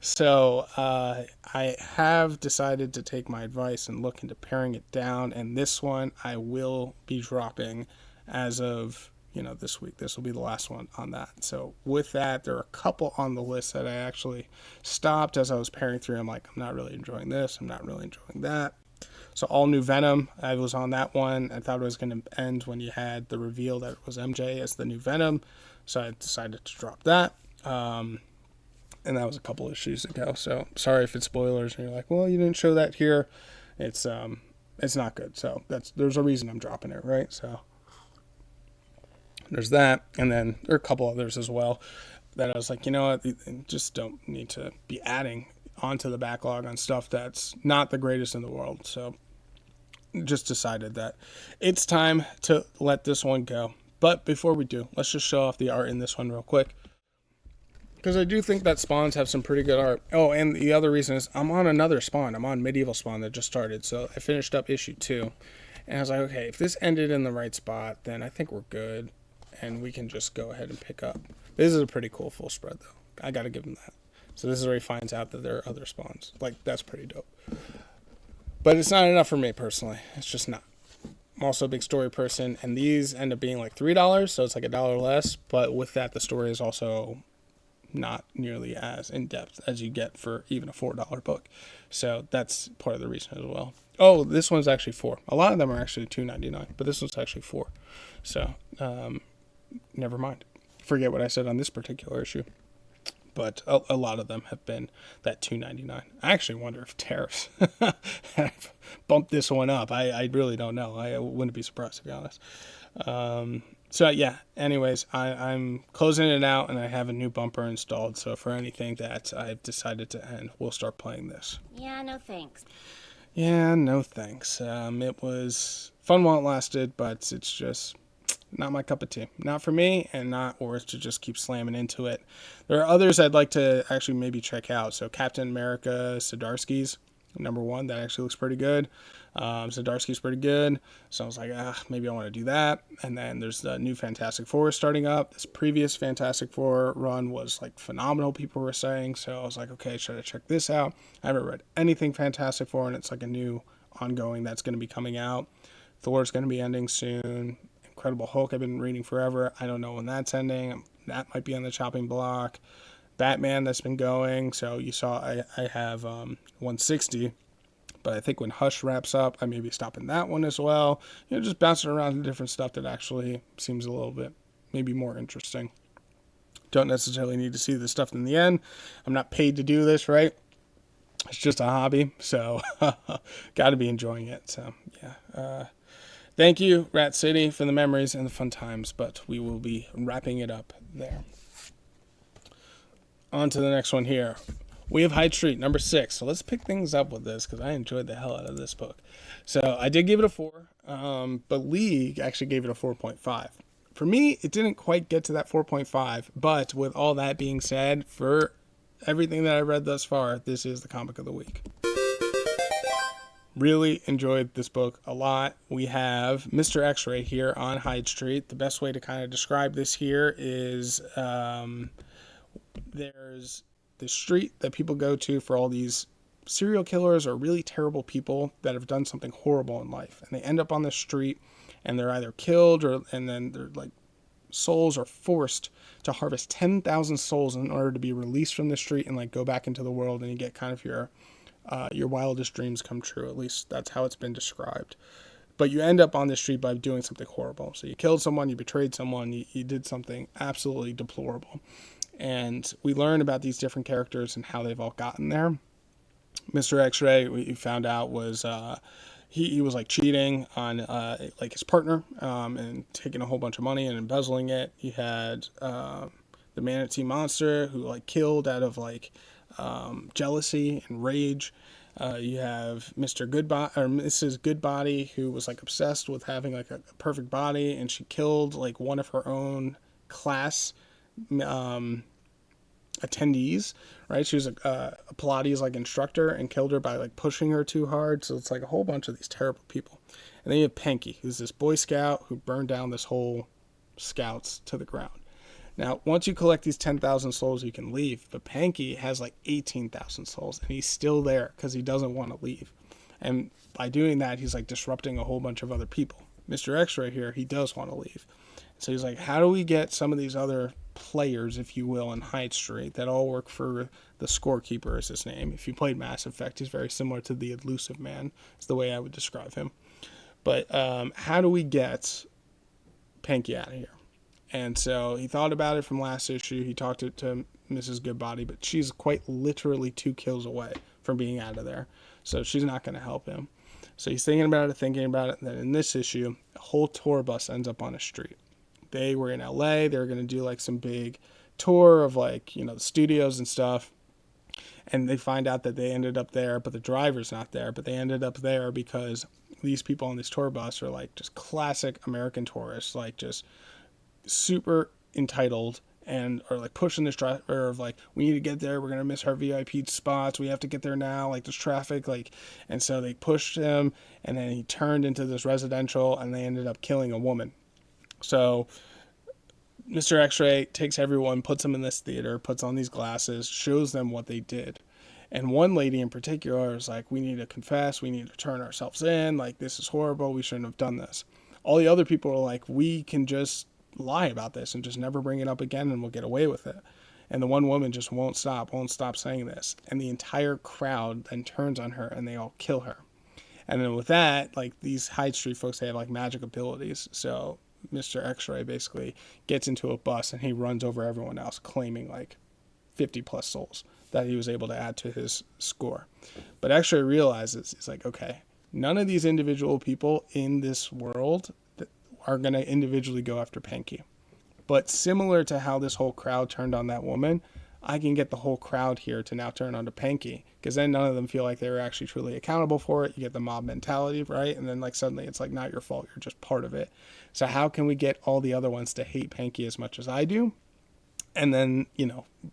So I have decided to take my advice and look into paring it down. And this one I will be dropping as of, this week. This will be the last one on that. So with that, there are a couple on the list that I actually stopped as I was paring through. I'm like, I'm not really enjoying this. I'm not really enjoying that. So All New Venom, I was on that one. I thought it was going to end when you had the reveal that it was MJ as the new Venom. So I decided to drop that. And that was a couple issues ago. So sorry if it's spoilers and you're like, well, you didn't show that here. It's not good. So there's a reason I'm dropping it, right? So there's that. And then there are a couple others as well that I was like, you know what, just don't need to be adding onto the backlog on stuff that's not the greatest in the world. So just decided that it's time to let this one go. But before we do, let's just show off the art in this one real quick, because I do think that Spawns have some pretty good art. Oh, and the other reason is I'm on another Spawn. I'm on Medieval Spawn that just started. So I finished up issue 2. And I was like, okay, if this ended in the right spot, then I think we're good. And we can just go ahead and pick up. This is a pretty cool full spread, though. I got to give him that. So this is where he finds out that there are other Spawns. Like, that's pretty dope. But it's not enough for me, personally. It's just not. I'm also a big story person. And these end up being like $3. So it's like $1 less. But with that, the story is also not nearly as in-depth as you get for even a $4 book. So that's part of the reason as well. Oh, this one's actually $4. A lot of them are actually $2.99, but this one's actually $4. So never mind. Forget what I said on this particular issue. But a lot of them have been that $2.99. I actually wonder if tariffs have bumped this one up. I really don't know. I wouldn't be surprised, to be honest. So yeah, anyways, I'm closing it out, and I have a new bumper installed. So for anything that I've decided to end, we'll start playing this. Yeah, no thanks. Yeah, no thanks. It was fun while it lasted, but it's just not my cup of tea. Not for me, and not worth to just keep slamming into it. There are others I'd like to actually maybe check out. So Captain America Zdarsky's #1, that actually looks pretty good. Zdarsky's pretty good. So I was like, maybe I want to do that. And then there's the new Fantastic Four starting up. This previous Fantastic Four run was like phenomenal, people were saying. So I was like, okay, should I check this out? I haven't read anything Fantastic Four, and it's like a new ongoing that's going to be coming out. Thor's going to be ending soon. Incredible Hulk I've been reading forever. I don't know when that's ending. That might be on the chopping block. Batman, that's been going. So you saw I have 160. But I think when Hush wraps up, I may be stopping that one as well. Just bouncing around to different stuff that actually seems a little bit maybe more interesting. Don't necessarily need to see this stuff in the end. I'm not paid to do this, right? It's just a hobby. So got to be enjoying it. So yeah. Thank you, Rat City, for the memories and the fun times. But we will be wrapping it up there. On to the next one here. We have Hyde Street, #6. So let's pick things up with this, because I enjoyed the hell out of this book. So I did give it a 4, but League actually gave it a 4.5. For me, it didn't quite get to that 4.5, but with all that being said, for everything that I read thus far, this is the comic of the week. Really enjoyed this book a lot. We have Mr. X-Ray here on Hyde Street. The best way to kind of describe this here is there's the street that people go to for all these serial killers or really terrible people that have done something horrible in life, and they end up on the street, and they're either killed and then their like souls are forced to harvest 10,000 souls in order to be released from the street and like go back into the world, and you get kind of your wildest dreams come true. At least that's how it's been described. But you end up on the street by doing something horrible. So you killed someone, you betrayed someone, you did something absolutely deplorable. And we learn about these different characters and how they've all gotten there. Mr. X-Ray, we found out, was he was like cheating on like his partner and taking a whole bunch of money and embezzling it. He had the Manatee Monster, who like killed out of like jealousy and rage. You have Mr. Goodbody or Mrs. Goodbody, who was like obsessed with having like a perfect body, and she killed like one of her own class attendees, right? She was a Pilates like instructor and killed her by like pushing her too hard. So it's like a whole bunch of these terrible people. And then you have Panky, who's this Boy Scout who burned down this whole Scouts to the ground. Now, once you collect these 10,000 souls, you can leave. But Panky has like 18,000 souls, and he's still there because he doesn't want to leave. And by doing that, he's like disrupting a whole bunch of other people. Mr. X-Ray here, he does want to leave. So he's like, how do we get some of these other players, if you will, in Hyde Street that all work for the Scorekeeper is his name. If you played Mass Effect, he's very similar to the Elusive Man. Is the way I would describe him. But how do we get Panky out of here? And so he thought about it from last issue. He talked to Mrs. Goodbody, but she's quite literally 2 kills away from being out of there. So she's not going to help him. So he's thinking about it. And then in this issue, a whole tour bus ends up on a street. They were in LA. They were going to do like some big tour of like, the studios and stuff. And they find out that they ended up there, but the driver's not there. But they ended up there because these people on this tour bus are like just classic American tourists, like just super entitled and are like pushing this driver of like, we need to get there. We're going to miss our VIP spots. We have to get there now. Like there's traffic. And so they pushed him and then he turned into this residential and they ended up killing a woman. So Mr. X-Ray takes everyone, puts them in this theater, puts on these glasses, shows them what they did. And one lady in particular is like, we need to confess. We need to turn ourselves in. Like, this is horrible. We shouldn't have done this. All the other people are like, we can just lie about this and just never bring it up again and we'll get away with it. And the one woman just won't stop saying this. And the entire crowd then turns on her and they all kill her. And then with that, like these Hyde Street folks, they have like magic abilities. So Mr. X-Ray basically gets into a bus and he runs over everyone else, claiming like 50 plus souls that he was able to add to his score. But X-Ray realizes, he's like, okay, none of these individual people in this world are going to individually go after Panky. But similar to how this whole crowd turned on that woman, I can get the whole crowd here to now turn on to Panky, because then none of them feel like they were actually truly accountable for it. You get the mob mentality, right? And then like suddenly it's like not your fault, you're just part of it. So how can we get all the other ones to hate Panky as much as I do? And then,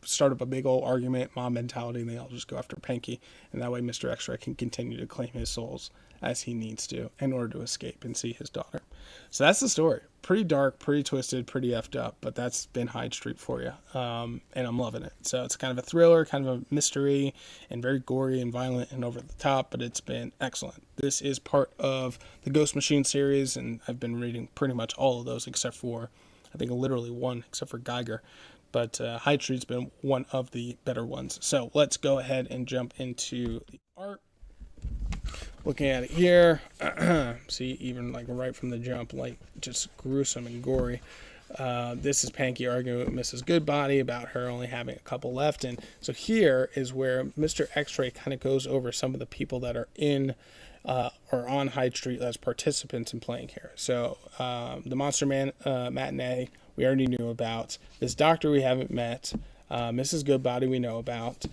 start up a big old argument, mob mentality, and they all just go after Panky. And that way Mr. X-Ray can continue to claim his souls as he needs to in order to escape and see his daughter. So that's the story. Pretty dark, pretty twisted, pretty effed up, but that's been Hyde Street for you. And I'm loving it. So it's kind of a thriller, kind of a mystery, and very gory and violent and over the top, but it's been excellent. This is part of the Ghost Machine series, and I've been reading pretty much all of those except for, I think literally one, except for Geiger. But Hyde Street's been one of the better ones. So let's go ahead and jump into the art. Looking at it here, see, even like right from the jump, like just gruesome and gory. This is Panky arguing with Mrs. Goodbody about her only having a couple left. And so here is where Mr. X-Ray kind of goes over some of the people that are in or on Hyde Street as participants in playing here. So the Monster Man matinee, we already knew about. This doctor we haven't met. Mrs. Goodbody we know about.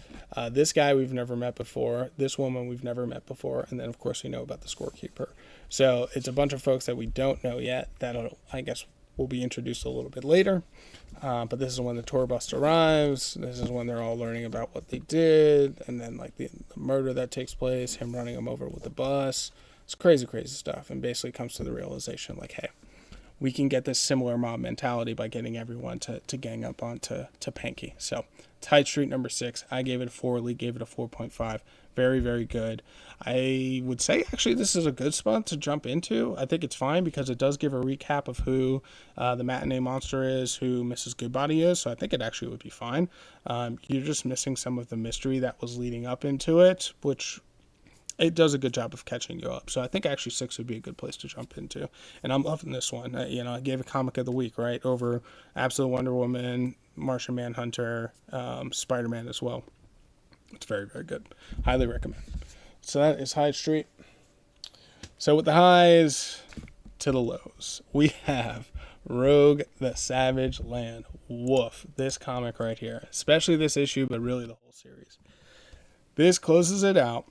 This guy we've never met before. This woman we've never met before. And then, of course, we know about the Scorekeeper. So it's a bunch of folks that we don't know yet. That'll, I guess, will be introduced a little bit later. But this is when the tour bus arrives. This is when they're all learning about what they did. And then, like, the murder that takes place, him running them over with the bus. It's crazy, crazy stuff. And basically comes to the realization, like, hey, we can get this similar mob mentality by getting everyone to gang up onto Panky. So, Hyde Street number 6. I gave it a 4. Lee gave it a 4.5. Very, very good. I would say, actually, this is a good spot to jump into. I think it's fine because it does give a recap of who the matinee monster is, who Mrs. Goodbody is. So I think it actually would be fine. You're just missing some of the mystery that was leading up into it, which it does a good job of catching you up. So I think actually 6 would be a good place to jump into. And I'm loving this one. I gave a comic of the week, right? Over Absolute Wonder Woman, Martian Manhunter, Spider-Man as well. It's very, very good. Highly recommend. So that is Hyde Street. So with the highs to the lows, we have Rogue the Savage Land. Woof. This comic right here. Especially this issue, but really the whole series. This closes it out.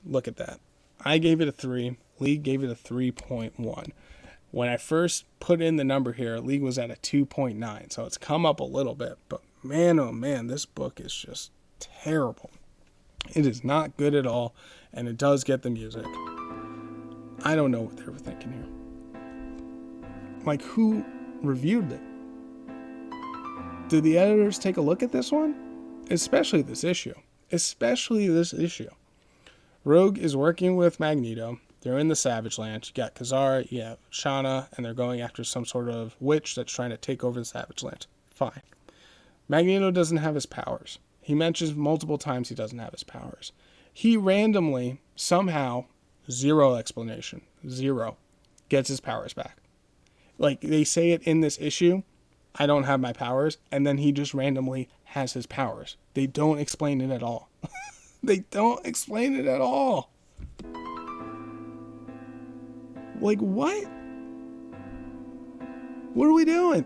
Look at that. I gave it a 3. Lee gave it a 3.1. When I first put in the number here, Lee was at a 2.9. So it's come up a little bit. But man, oh man, this book is just terrible. It is not good at all, and it does get the music. I don't know what they were thinking here. Like, who reviewed it? Did the editors take a look at this one? Especially this issue. Rogue is working with Magneto. They're in the Savage Land. You got Kazar, you have Shauna, and they're going after some sort of witch that's trying to take over the Savage Land. Fine. Magneto doesn't have his powers. He mentions multiple times he doesn't have his powers. He randomly, somehow, zero explanation, gets his powers back. Like, they say it in this issue, I don't have my powers, and then he just randomly has his powers. They don't explain it at all. They don't explain it at all. Like, what? What are we doing?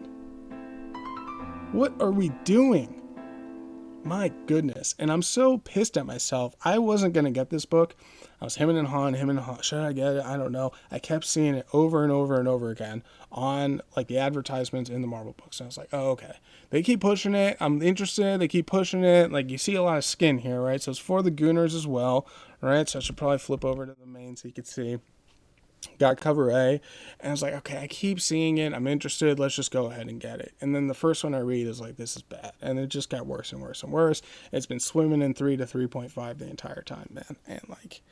What are we doing? My goodness. And I'm so pissed at myself. I wasn't going to get this book. I was hemming and hawing. Should I get it? I don't know. I kept seeing it over and over and over again on like the advertisements in the Marvel books. And I was like, oh, okay. They keep pushing it. I'm interested. They keep pushing it. Like, you see a lot of skin here, right? So it's for the Gooners as well, right? So I should probably flip over to the main so you can see. Got cover A, and I was like, okay, I keep seeing it. I'm interested. Let's just go ahead and get it. And then the first one I read is like, this is bad. And it just got worse and worse and worse. It's been swimming in 3 to 3.5 the entire time, man. And like,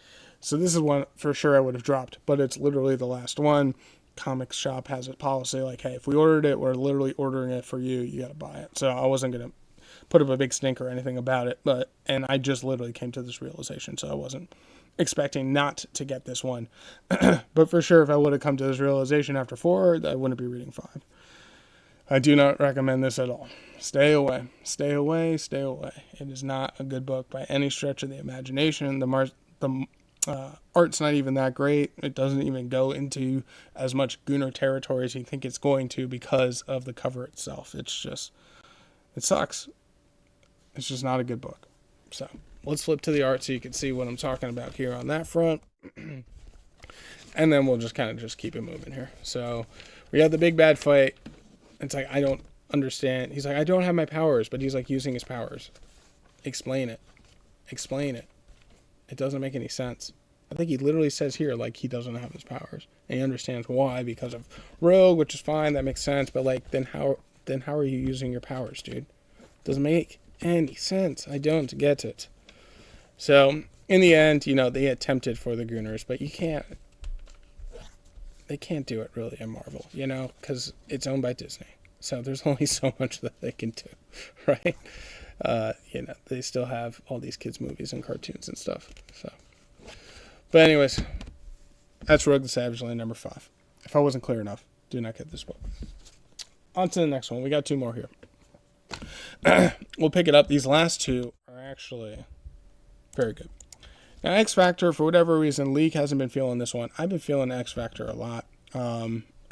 so this is one for sure I would have dropped, but it's literally the last one. Comic shop has a policy like, hey, if we ordered it, we're literally ordering it for you. You got to buy it. So I wasn't going to put up a big stink or anything about it, and I just literally came to this realization. So I wasn't expecting not to get this one. But for sure, if I would have come to this realization after 4, I wouldn't be reading 5. I do not recommend this at all. Stay away. Stay away. Stay away. It is not a good book by any stretch of the imagination. The art's not even that great. It doesn't even go into as much Gooner territory as you think it's going to because of the cover itself. It sucks. It's just not a good book. So let's flip to the art so you can see what I'm talking about here on that front. And then we'll just kind of just keep it moving here. So we have the big bad fight. It's like, I don't understand. He's like, I don't have my powers, but he's like using his powers. Explain it. Explain it. It doesn't make any sense. I think he literally says here, like, he doesn't have his powers. And he understands why, because of Rogue, which is fine. That makes sense. But like, then how are you using your powers, dude? Doesn't make any sense. I don't get it. So in the end, they attempted for the Gooners, but they can't do it really in Marvel, because it's owned by Disney. So there's only so much that they can do, right? They still have all these kids' movies and cartoons and stuff. So, but anyways, that's Rogue the Savage Land number 5. If I wasn't clear enough, do not get this book. On to the next one. We got 2 more here. We'll pick it up. These last 2 are actually very good. Now, X Factor, for whatever reason, Leak hasn't been feeling this one. I've been feeling X Factor a lot.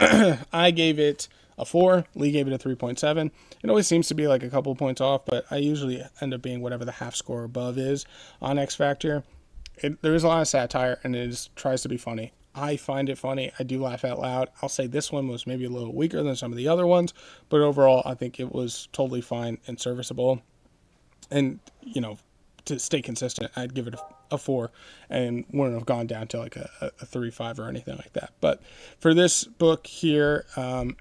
I gave it a 4. Lee gave it a 3.7. It always seems to be like a couple points off, but I usually end up being whatever the half score above is on X Factor. There is a lot of satire, and it tries to be funny. I find it funny. I do laugh out loud. I'll say this one was maybe a little weaker than some of the other ones, but overall, I think it was totally fine and serviceable. And, to stay consistent, I'd give it a 4 and wouldn't have gone down to like a 3.5 or anything like that. But for this book here,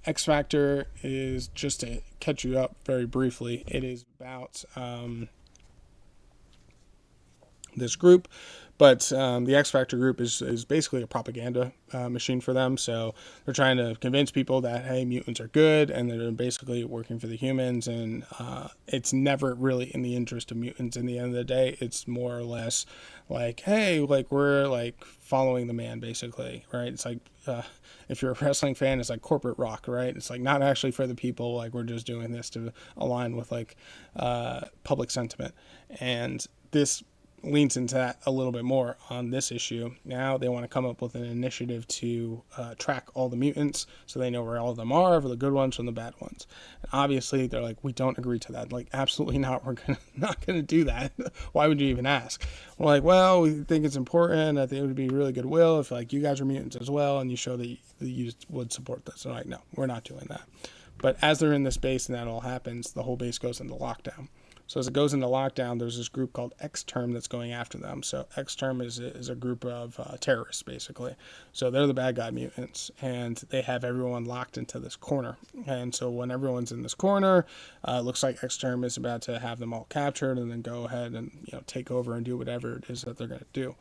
X Factor is, just to catch you up very briefly, it is about this group. But the X Factor group is basically a propaganda machine for them. So they're trying to convince people that, hey, mutants are good, and they're basically working for the humans. And it's never really in the interest of mutants. In the end of the day, it's more or less like, hey, like we're like following the man, basically, right? It's like if you're a wrestling fan, it's like corporate rock, right? It's like not actually for the people. Like, we're just doing this to align with like public sentiment. And this leans into that a little bit more on this issue. Now they want to come up with an initiative to track all the mutants so they know where all of them are, for the good ones from the bad ones. And obviously they're like, we don't agree to that. Like, absolutely not. We're not going to do that. Why would you even ask? We're like, well, we think it's important. I think it would be really goodwill if like you guys are mutants as well, and you show that you would support this. So like, no, we're not doing that. But as they're in this base and that all happens, the whole base goes into lockdown. So as it goes into lockdown, there's this group called X-Term that's going after them. So X-Term is a group of terrorists, basically. So they're the bad guy mutants, and they have everyone locked into this corner. And so when everyone's in this corner, it looks like X-Term is about to have them all captured and then go ahead and take over and do whatever it is that they're going to do.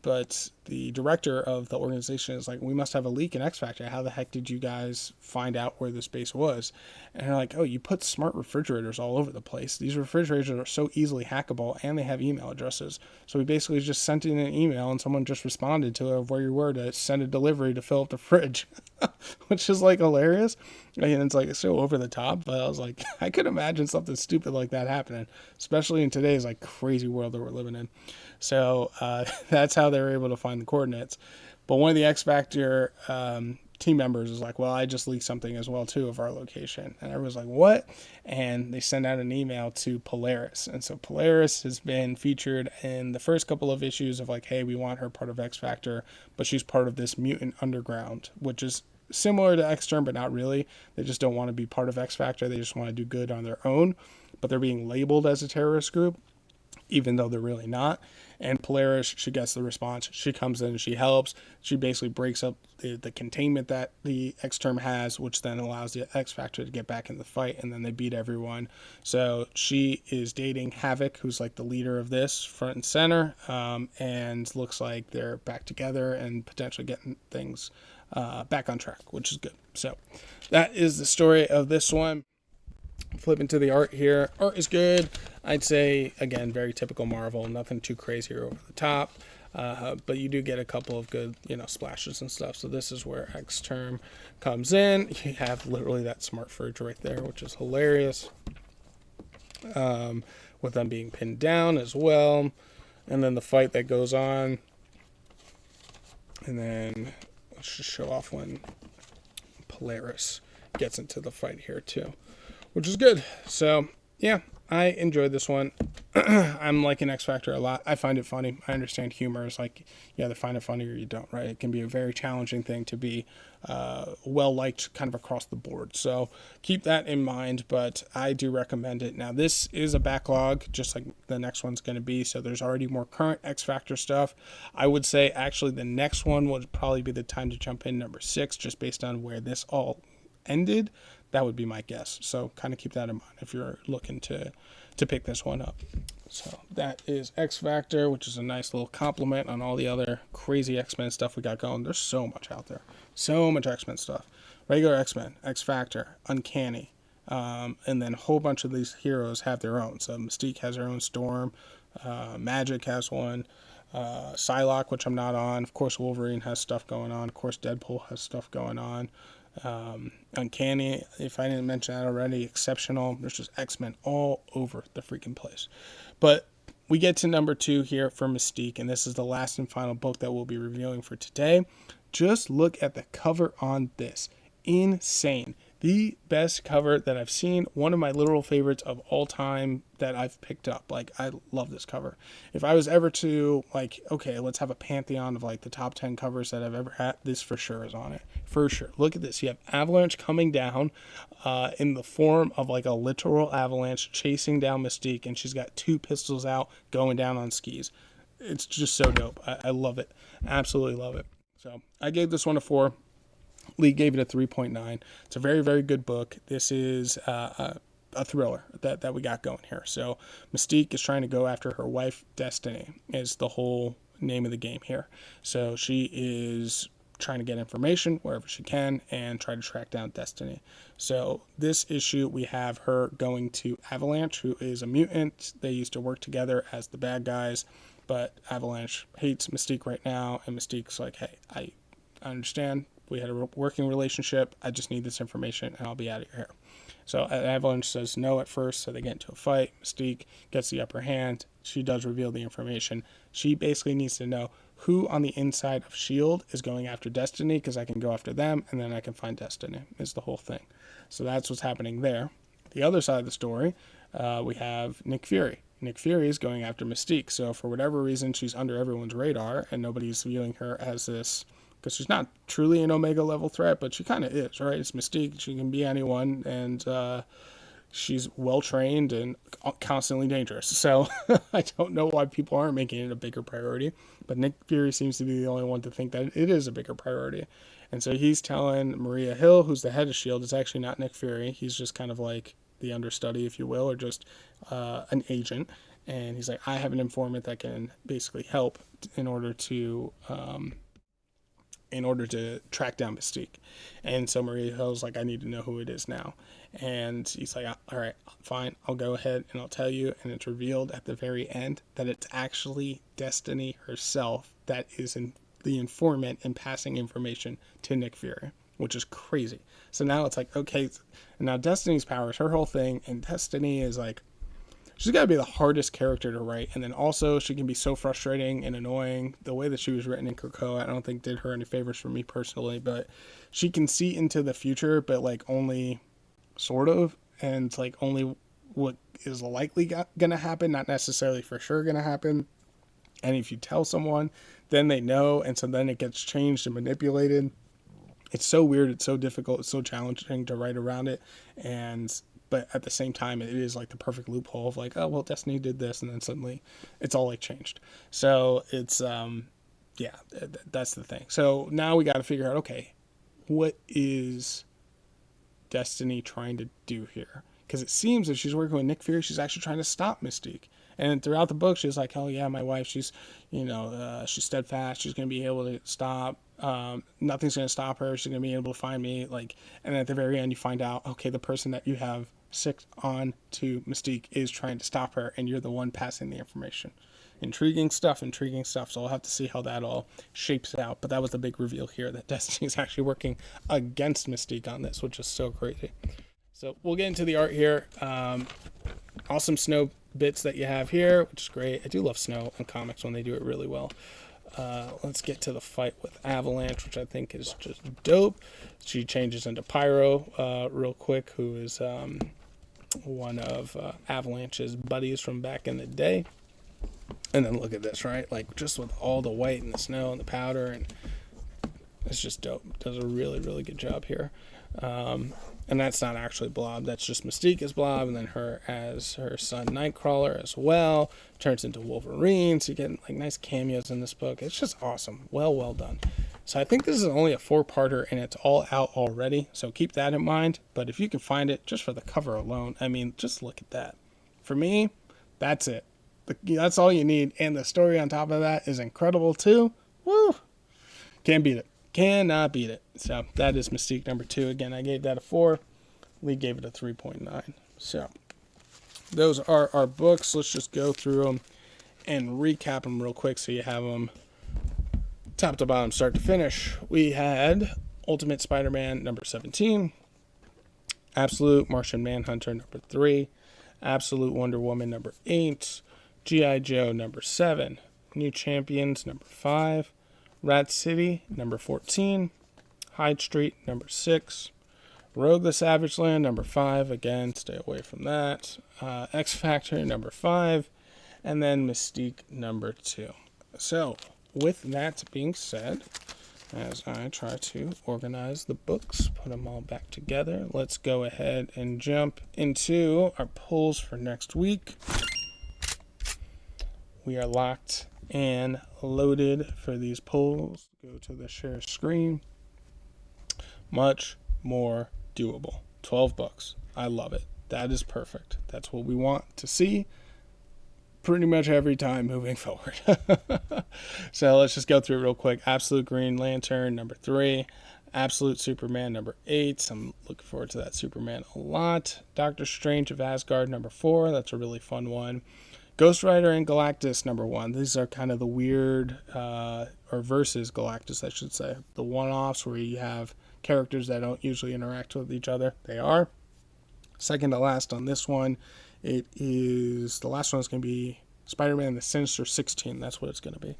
But the director of the organization is like, we must have a leak in X Factor. How the heck did you guys find out where this base was? And they're like, oh, you put smart refrigerators all over the place. These refrigerators are so easily hackable, and they have email addresses. So we basically just sent in an email, and someone just responded to where you were to send a delivery to fill up the fridge, which is like hilarious. And it's like so over the top, but I was like, I could imagine something stupid like that happening, especially in today's like crazy world that we're living in. So that's how they were able to find the coordinates. But one of the X Factor team members was like, well, I just leaked something as well too of our location. And everyone's like, what? And they sent out an email to Polaris. And so Polaris has been featured in the first couple of issues of like, hey, we want her part of X Factor, but she's part of this mutant underground, which is similar to X-Term, but not really. They just don't want to be part of X Factor. They just want to do good on their own, but they're being labeled as a terrorist group, even though they're really not. And Polaris, she gets the response. She comes in, she helps. She basically breaks up the containment that the X-Term has, which then allows the X Factor to get back in the fight, and then they beat everyone. So she is dating Havoc, who's like the leader of this, front and center, and looks like they're back together and potentially getting things back on track, which is good. So that is the story of this one. Flipping to the art here. Art is good. I'd say, again, very typical Marvel. Nothing too crazy or over the top. But you do get a couple of good, splashes and stuff. So this is where X-Term comes in. You have literally that smart fridge right there, which is hilarious. With them being pinned down as well. And then the fight that goes on. And then let's just show off when Polaris gets into the fight here too, which is good. So yeah, I enjoyed this one. I'm liking X Factor a lot. I find it funny. I understand humor is like, you either find it funny or you don't, right? It can be a very challenging thing to be well-liked kind of across the board. So keep that in mind, but I do recommend it. Now, this is a backlog, just like the next one's going to be, so there's already more current X Factor stuff. I would say, actually, the next one would probably be the time to jump in, number 6, just based on where this all ended. That would be my guess. So kind of keep that in mind if you're looking to pick this one up. So that is X Factor, which is a nice little compliment on all the other crazy X-Men stuff we got going. There's so much out there. So much X-Men stuff. Regular X-Men, X Factor, Uncanny, and then a whole bunch of these heroes have their own. So Mystique has her own Storm. Magic has one. Psylocke, which I'm not on. Of course, Wolverine has stuff going on. Of course, Deadpool has stuff going on. Uncanny, if I didn't mention that already, Exceptional. There's just X-Men all over the freaking place. But we get to number 2 here for Mystique, and this is the last and final book that we'll be reviewing for today. Just look at the cover on this. Insane. The best cover that I've seen. One of my literal favorites of all time that I've picked up. Like, I love this cover. If I was ever to, like, okay, let's have a pantheon of, like, the top 10 covers that I've ever had, this for sure is on it. For sure. Look at this. You have Avalanche coming down in the form of, like, a literal avalanche chasing down Mystique, and she's got 2 pistols out going down on skis. It's just so dope. I love it. Absolutely love it. So, I gave this one a 4. Lee gave it a 3.9. It's a very, very good book. This is a thriller that we got going here. So Mystique is trying to go after her wife, Destiny, is the whole name of the game here. So she is trying to get information wherever she can and try to track down Destiny. So this issue, we have her going to Avalanche, who is a mutant. They used to work together as the bad guys, but Avalanche hates Mystique right now, and Mystique's like, hey, I understand. We had a working relationship. I just need this information, and I'll be out of your hair. So Avalanche says no at first, so they get into a fight. Mystique gets the upper hand. She does reveal the information. She basically needs to know who on the inside of S.H.I.E.L.D. is going after Destiny, because I can go after them, and then I can find Destiny, is the whole thing. So that's what's happening there. The other side of the story, we have Nick Fury. Nick Fury is going after Mystique. So for whatever reason, she's under everyone's radar, and nobody's viewing her as this because she's not truly an Omega level threat, but she kind of is, right? It's Mystique. She can be anyone, and she's well trained and constantly dangerous. So I don't know why people aren't making it a bigger priority, but Nick Fury seems to be the only one to think that it is a bigger priority. And so he's telling Maria Hill, who's the head of S.H.I.E.L.D., it's actually not Nick Fury. He's just kind of like the understudy, if you will, or just an agent. And he's like, I have an informant that can basically help in order to track down Mystique. And so Maria Hill's like, I need to know who it is now. And he's like, all right, fine, I'll go ahead and I'll tell you. And it's revealed at the very end that it's actually Destiny herself that is the informant and passing information to Nick Fury, which is crazy. So now it's like, okay, and now Destiny's powers, her whole thing, and Destiny is like, she's got to be the hardest character to write. And then also she can be so frustrating and annoying. The way that she was written in Krakoa, I don't think did her any favors for me personally, but she can see into the future, but like only sort of, and it's like only what is likely going to happen, not necessarily for sure going to happen. And if you tell someone, then they know, and so then it gets changed and manipulated. It's so weird, it's so difficult, it's so challenging to write around it, but at the same time, it is like the perfect loophole of like, oh, well, Destiny did this, and then suddenly it's all like changed. So it's, that's the thing. So now we got to figure out, okay, what is Destiny trying to do here? Because it seems that she's working with Nick Fury, she's actually trying to stop Mystique. And throughout the book, she's like, oh yeah, my wife, she's steadfast, she's going to be able to stop, nothing's going to stop her, she's going to be able to find me, like, and at the very end, you find out, okay, the person that you have sicked on to Mystique is trying to stop her, and you're the one passing the information. Intriguing stuff, so I'll have to see how that all shapes out, but that was the big reveal here, that Destiny's actually working against Mystique on this, which is so crazy. So we'll get into the art here. Awesome snow bits that you have here, which is great. I do love snow in comics when they do it really well. Let's get to the fight with Avalanche, which I think is just dope. She changes into Pyro real quick, who is one of Avalanche's buddies from back in the day. And then look at this, right? Like, just with all the white and the snow and the powder, and it's just dope. Does a really, really good job here. And that's not actually Blob. That's just Mystique as Blob, and then her as her son Nightcrawler as well. Turns into Wolverine, so you get like nice cameos in this book. It's just awesome. Well done. So I think this is only a 4-parter, and it's all out already. So keep that in mind. But if you can find it, just for the cover alone, I mean, just look at that. For me, that's it. That's all you need. And the story on top of that is incredible too. Woo! Can't beat it. Cannot beat it. So that is Mystique number 2. Again, I gave that a 4. Lee gave it a 3.9. So those are our books. Let's just go through them and recap them real quick so you have them top to bottom, start to finish. We had Ultimate Spider-Man number 17, Absolute Martian Manhunter number 3, Absolute Wonder Woman number 8, G.I. Joe number 7, New Champions number 5, Rat City number 14, Hyde Street number 6, Rogue the Savage Land number 5, again, stay away from that, X Factor number 5, and then Mystique number 2. So, with that being said, as I try to organize the books, put them all back together, let's go ahead and jump into our polls for next week. We are locked and loaded for these polls. Go to the share screen. Much more doable. $12. I love it. That is perfect. That's what we want to see pretty much every time moving forward. So let's just go through it real quick. Absolute Green Lantern number 3, Absolute Superman number 8. I'm looking forward to that Superman a lot. Doctor Strange of Asgard number 4. That's a really fun one. Ghost Rider and Galactus number 1. These are kind of the weird, or versus Galactus, I should say. The one-offs where you have characters that don't usually interact with each other. They are. Second to last on this one, the last one is going to be Spider-Man the Sinister 16. That's what it's going to be.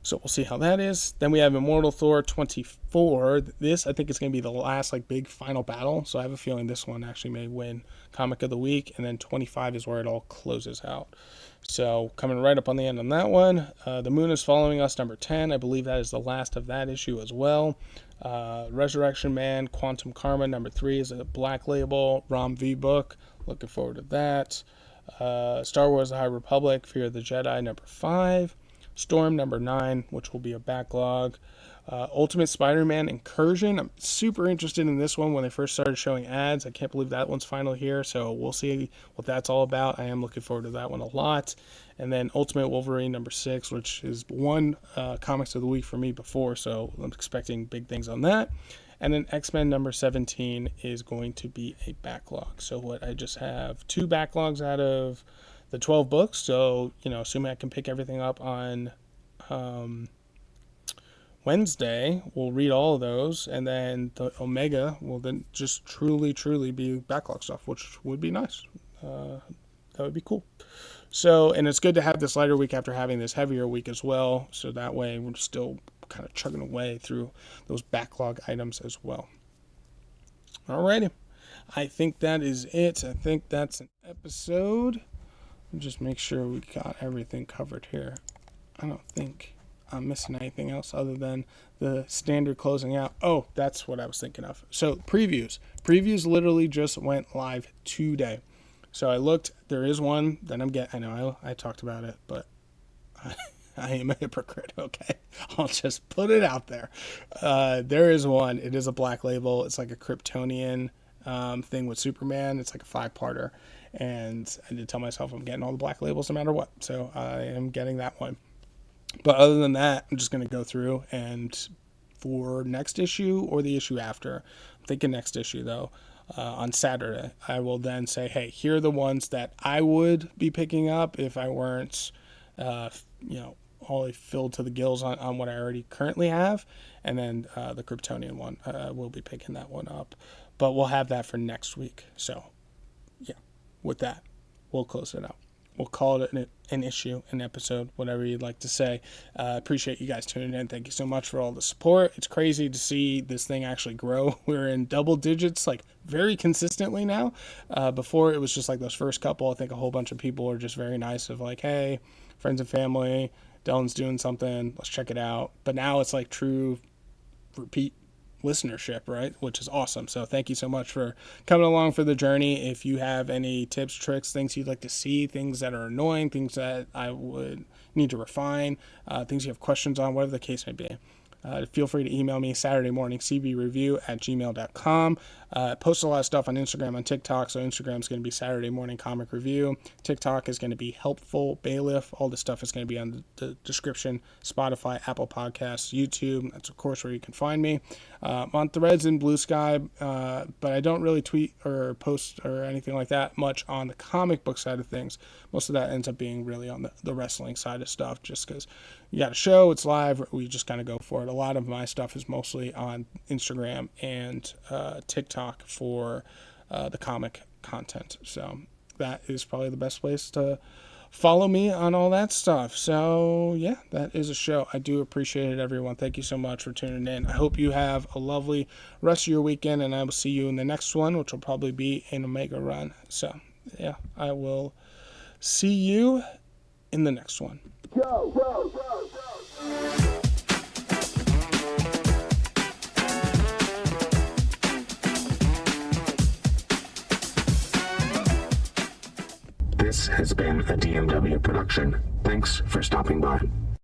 So we'll see how that is. Then we have Immortal Thor 24. This, I think, is going to be the last big final battle. So I have a feeling this one actually may win Comic of the Week. And then 25 is where it all closes out. So coming right up on the end on that one. The Moon is Following Us, number 10. I believe that is the last of that issue as well. Resurrection Man, Quantum Karma, number 3 is a Black Label Rom V book. Looking forward to that. Star Wars The High Republic, Fear of the Jedi, number 5. Storm, number 9, which will be a backlog. Ultimate Spider-Man Incursion. I'm super interested in this one when they first started showing ads. I can't believe that one's final here, so we'll see what that's all about. I am looking forward to that one a lot. And then Ultimate Wolverine, number 6, which is one Comics of the Week for me before, so I'm expecting big things on that. And then X-Men number 17 is going to be a backlog. So what I just have 2 backlogs out of the 12 books. So, assuming I can pick everything up on Wednesday, we'll read all of those. And then the Omega will then just truly be backlog stuff, which would be nice. That would be cool. So, and it's good to have this lighter week after having this heavier week as well. So that way we're still kind of chugging away through those backlog items as well. Alrighty. I think that is it. I think that's an episode. Just make sure we got everything covered here. I don't think I'm missing anything else other than the standard closing out. Oh, that's what I was thinking of. So previews. Previews literally just went live today. So I looked. There is one that I'm getting. I know I talked about it, but I am a hypocrite, okay? I'll just put it out there. There is one. It is a Black Label. It's like a Kryptonian thing with Superman. It's like a 5-parter. And I did tell myself I'm getting all the Black Labels no matter what. So I am getting that one. But other than that, I'm just going to go through and for next issue or the issue after, I'm thinking next issue though, on Saturday, I will then say, hey, here are the ones that I would be picking up if I weren't, all filled to the gills on what I already currently have. And then the Kryptonian one, we'll be picking that one up. But we'll have that for next week. So, yeah, with that, we'll close it out. We'll call it an issue, an episode, whatever you'd like to say. Appreciate you guys tuning in. Thank you so much for all the support. It's crazy to see this thing actually grow. We're in double digits, very consistently now. Before, it was just those first couple. I think a whole bunch of people were just very nice of hey, friends and family, Dylan's doing something, let's check it out. But now it's true repeat listenership, right? Which is awesome. So thank you so much for coming along for the journey. If you have any tips, tricks, things you'd like to see, things that are annoying, things that I would need to refine, things you have questions on, whatever the case may be, feel free to email me, saturdaymorningcbreview@gmail.com. Post a lot of stuff on Instagram and TikTok, so Instagram is going to be Saturday Morning Comic Review. TikTok is going to be Helpful Bailiff. All this stuff is going to be on the description. Spotify, Apple Podcasts, YouTube. That's, of course, where you can find me. On Threads and BlueSky, but I don't really tweet or post or anything like that much on the comic book side of things. Most of that ends up being really on the wrestling side of stuff, just because you got a show, it's live, we just kind of go for it. A lot of my stuff is mostly on Instagram and TikTok for the comic content. So that is probably the best place to follow me on all that stuff. So yeah, that is a show. I do appreciate it, everyone. Thank you so much for tuning in. I hope you have a lovely rest of your weekend, and I will see you in the next one, which will probably be an Omega run. So yeah, I will see you in the next one. Go, go, go, go. This has been a DMW production. Thanks for stopping by.